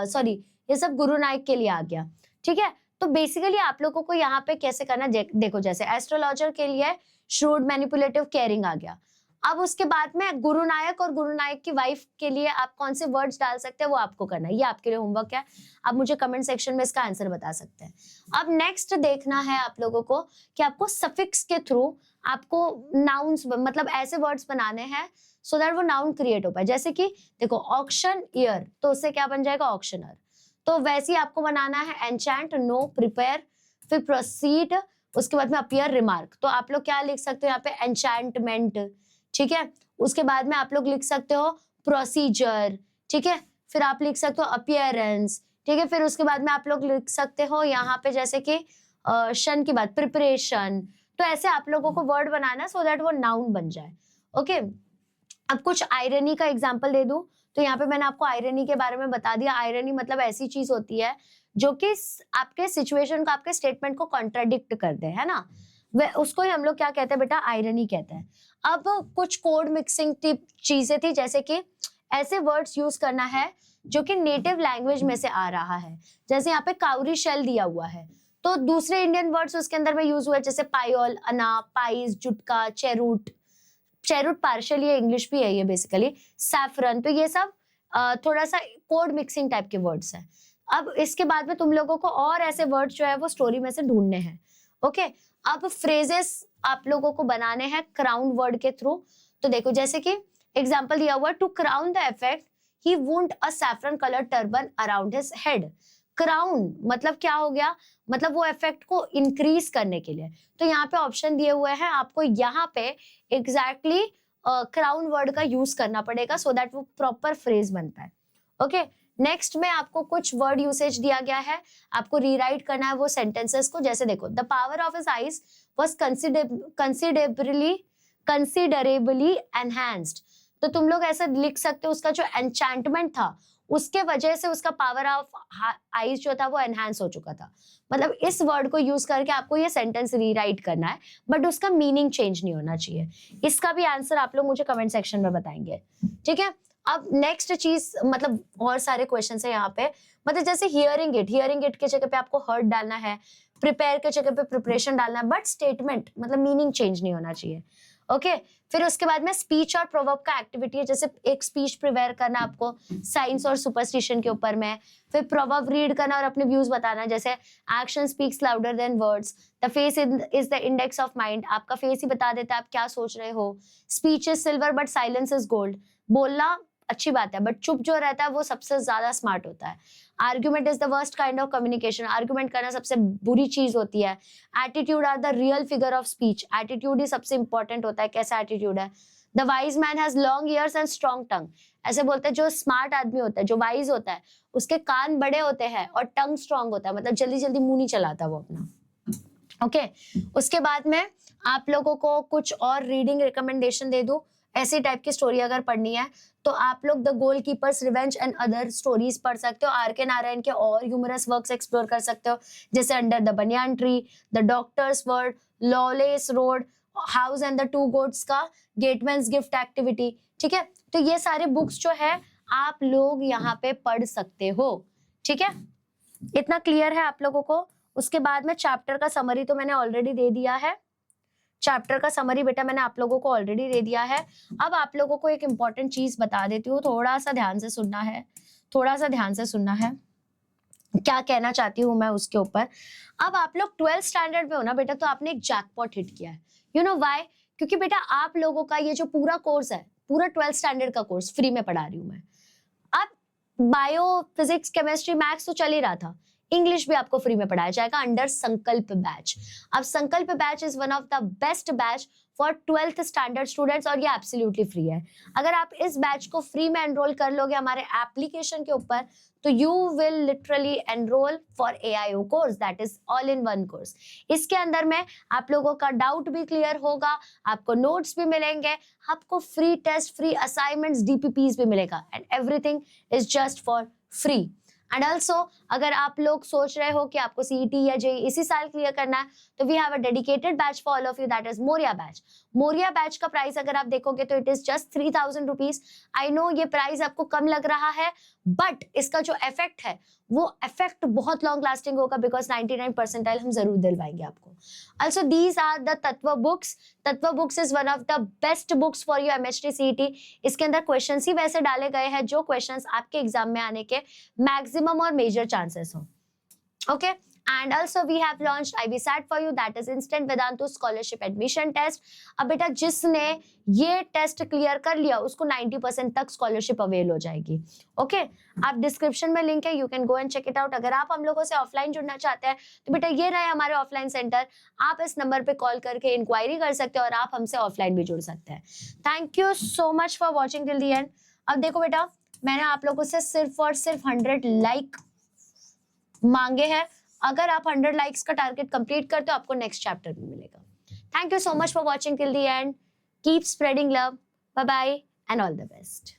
सॉरी ये सब गुरु नायक के लिए आ गया, ठीक है। तो बेसिकली आप लोगों को यहाँ पे कैसे करना, देखो जैसे एस्ट्रोलॉजर के लिए श्रूड, मैनिपुलेटिव, केयरिंग आ गया। अब उसके बाद में गुरु नायक और गुरु नायक की वाइफ के लिए आप कौन से वर्ड्स डाल सकते हैं वो आपको करना है। ये आपके लिए होमवर्क है, आप मुझे कमेंट सेक्शन में इसका आंसर बता सकते हैं। अब नेक्स्ट देखना है आप लोगों को कि आपको सफिक्स के थ्रू आपको नाउन्स, मतलब ऐसे वर्ड्स बनाने हैं सो दैट वो नाउन क्रिएट हो पाए। जैसे कि देखो ऑक्शन ईयर, तो उससे क्या बन जाएगा? ऑक्शनर। तो वैसे ही आपको बनाना है एनचैंट, नो, प्रिपेयर, फिर प्रोसीड, उसके बाद में अपीयर, रिमार्क। तो आप लोग क्या लिख सकते हो यहाँ पे? एनचैंटमेंट, ठीक है। उसके बाद में आप लोग लिख सकते हो प्रोसीजर, ठीक है। फिर आप लिख सकते हो अपीयरेंस, ठीक है। फिर उसके बाद में आप लोग लिख सकते हो यहाँ पे जैसे कि शन की बात, प्रिपरेशन। तो ऐसे आप लोगों को वर्ड बनाना सो दैट वो नाउन बन जाए। ओके अब कुछ आयरनी का एग्जांपल दे दूं तो यहाँ पे मैंने आपको आयरनी के बारे में बता दिया। आयरनी मतलब ऐसी चीज होती है जो कि आपके सिचुएशन को, आपके स्टेटमेंट को कॉन्ट्राडिक्ट कर दे, है ना। वह उसको ही हम लोग क्या कहते हैं बेटा? आयरनी कहते हैं। अब कुछ कोड मिक्सिंग टिप चीजें थी, जैसे कि ऐसे वर्ड्स यूज करना है जो कि नेटिव लैंग्वेज में से आ रहा है। जैसे यहाँ पे काउरी शेल दिया हुआ है तो दूसरे इंडियन वर्ड्स उसके अंदर में यूज हुए, जैसे पायोल, अना, पाइस, जुटका, चेरूट। चेरूट पार्शियल ये इंग्लिश भी है ये बेसिकली, सैफरन। तो ये सब थोड़ा सा कोड मिक्सिंग टाइप के वर्ड्स हैं। अब इसके बाद में तुम लोगों को और ऐसे वर्ड्स जो है वो स्टोरी में से ढूंढने हैं। ओके अब फ्रेजेस आप लोगों को बनाने हैं क्राउन वर्ड के थ्रू। तो देखो जैसे कि एग्जांपल दिया हुआ, to crown the effect he wound a saffron colour turban around his head. Crown मतलब क्या हो गया? मतलब वो इफेक्ट को इंक्रीज करने के लिए। तो यहाँ पे ऑप्शन दिए हुए हैं, आपको यहाँ पे एग्जैक्टली क्राउन वर्ड का यूज करना पड़ेगा सो दैट वो प्रॉपर फ्रेज बन पाए। ओके नेक्स्ट में आपको कुछ वर्ड यूसेज दिया गया है, आपको रीराइट करना है वो सेंटेंसेस को। जैसे देखो, the power of his eyes was considerably enhanced. तो तुम लोग ऐसा लिख सकते हो, उसका जो एन्चैंटमेंट था उसके वजह से उसका पावर ऑफ आईज जो था वो एनहांस हो चुका था। मतलब इस वर्ड को यूज करके आपको ये सेंटेंस रीराइट करना है, बट उसका मीनिंग चेंज नहीं होना चाहिए। इसका भी आंसर आप लोग मुझे कमेंट सेक्शन में बताएंगे, ठीक है। अब नेक्स्ट चीज, मतलब और सारे क्वेश्चन है यहाँ पे, मतलब जैसे हियरिंग इट के जगह पे आपको हर्ट डालना है, प्रिपेयर के जगह पे प्रिपरेशन डालना है, बट स्टेटमेंट मतलब मीनिंग चेंज नहीं होना चाहिए। ओके फिर उसके बाद में स्पीच और प्रोवर्ब का एक्टिविटी है, जैसे एक स्पीच प्रिपेयर करना आपको साइंस और सुपरस्टिशन के ऊपर में, फिर प्रोवर्ब रीड करना और अपने व्यूज बताना, जैसे action speaks louder than words, the face is the index of mind, आपका फेस ही बता देता है आप क्या सोच रहे हो, speech is silver but silence is gold, बोलना अच्छी बात है बट चुप जो रहता है वो सबसे ज्यादा स्मार्ट होता है, argument is the worst kind of communication, argument करना सबसे बुरी चीज होती है, attitude are the real figure of speech, attitude ही सबसे इंपॉर्टेंट होता है, कैसा एटीट्यूड है, the wise man has long ears and strong tongue, ऐसे बोलते हैं जो स्मार्ट आदमी होता है, जो वाइज होता है, उसके कान बड़े होते हैं और टंग स्ट्रॉन्ग होता है, मतलब जल्दी जल्दी मुंह नहीं चलाता वो अपना। ओके उसके बाद में आप लोगों को कुछ और रीडिंग रिकमेंडेशन दे दूं, ऐसी टाइप की स्टोरी अगर पढ़नी है तो आप लोग the goalkeepers revenge and other stories पढ़ सकते हो, आर के नारायण के और ह्यूमरस वर्क्स एक्सप्लोर कर सकते हो, जैसे under the banyan tree, the doctors word, lawless road, house and the two goats का गेटमैन्स गिफ्ट एक्टिविटी। ठीक है तो ये सारे बुक्स जो है आप लोग यहाँ पे पढ़ सकते हो। ठीक है इतना क्लियर है आप लोगों को। उसके बाद में चैप्टर का समरी तो मैंने ऑलरेडी दे दिया है, चैप्टर का समरी बेटा मैंने आप लोगों को ऑलरेडी दे दिया है। अब आप लोगों को एक इंपॉर्टेंट चीज बता देती हूँ, थोड़ा सा ध्यान से सुनना है, थोड़ा सा ध्यान से सुनना है, क्या कहना चाहती हूँ मैं उसके ऊपर। अब आप लोग 12th स्टैंडर्ड में हो ना बेटा, तो आपने एक जैकपॉट हिट किया है। You know why? क्योंकि बेटा आप लोगों का ये जो पूरा कोर्स है, पूरा 12th स्टैंडर्ड का कोर्स फ्री में पढ़ा रही हूँ मैं। अब बायो फिजिक्स केमिस्ट्री मैथ्स तो चल ही रहा था, इंग्लिश भी आपको फ्री में पढ़ाया जाएगा अंडर संकल्प बैच। अब संकल्प batch is one of the best batch for 12th standard students और ये एब्सोल्युटली फ्री है। अगर आप इस बैच को फ्री में एनरोल कर लोगे हमारे एप्लीकेशन के ऊपर, तो you will literally enrol for AIO course, that is all in one course. इसके अंदर में आप लोगों का डाउट भी क्लियर होगा, आपको नोट्स भी मिलेंगे, आपको free test, free assignments, DPPs भी मिलेगा and everything is just for free. And also अगर आप लोग सोच रहे हो कि आपको CET या JEE इसी साल क्लियर करना है, तो we have a dedicated batch for all of you, that is Maurya batch. Maurya batch का प्राइस अगर आप देखोगे तो it is just 3000 rupees. I know ये प्राइस आपको कम लग रहा है, बट इसका जो इफेक्ट है वो इफेक्ट बहुत लॉन्ग लास्टिंग होगा, बिकॉज 99 परसेंटाइल हम जरूर दिलवाएंगे आपको। ऑल्सो दीज आर द तत्व बुक्स। तत्व books is one of the best books for you MHT CET। इसके अंदर क्वेश्चंस ही वैसे डाले गए हैं जो क्वेश्चंस आपके एग्जाम में आने के मैक्सिमम और मेजर चांसेस हो। Okay and also we have launched IBSAT for you, that is instant Vedantu scholarship admission test। अब बेटा जिसने ये टेस्ट क्लियर कर लिया उसको 90% तक स्कॉलरशिप अवेल हो जाएगी। ओके आप डिस्क्रिप्शन में लिंक है, you can go and check it out. अगर आप हम लोगों से ऑफलाइन जुड़ना चाहते हैं तो बेटा ये रहे हमारे ऑफलाइन सेंटर, आप इस नंबर पे कॉल करके इंक्वायरी कर सकते हैं और आप हमसे ऑफलाइन भी जुड़ सकते हैं। Thank you so much for watching till the and. अब देखो बेटा मैंने आप लोगों से सिर्फ और सिर्फ 100 लाइक मांगे हैं, अगर आप 100 लाइक्स का टारगेट कंप्लीट करते हो आपको नेक्स्ट चैप्टर भी मिलेगा। Thank you so much for watching till the end. Keep spreading love, bye bye and all the best.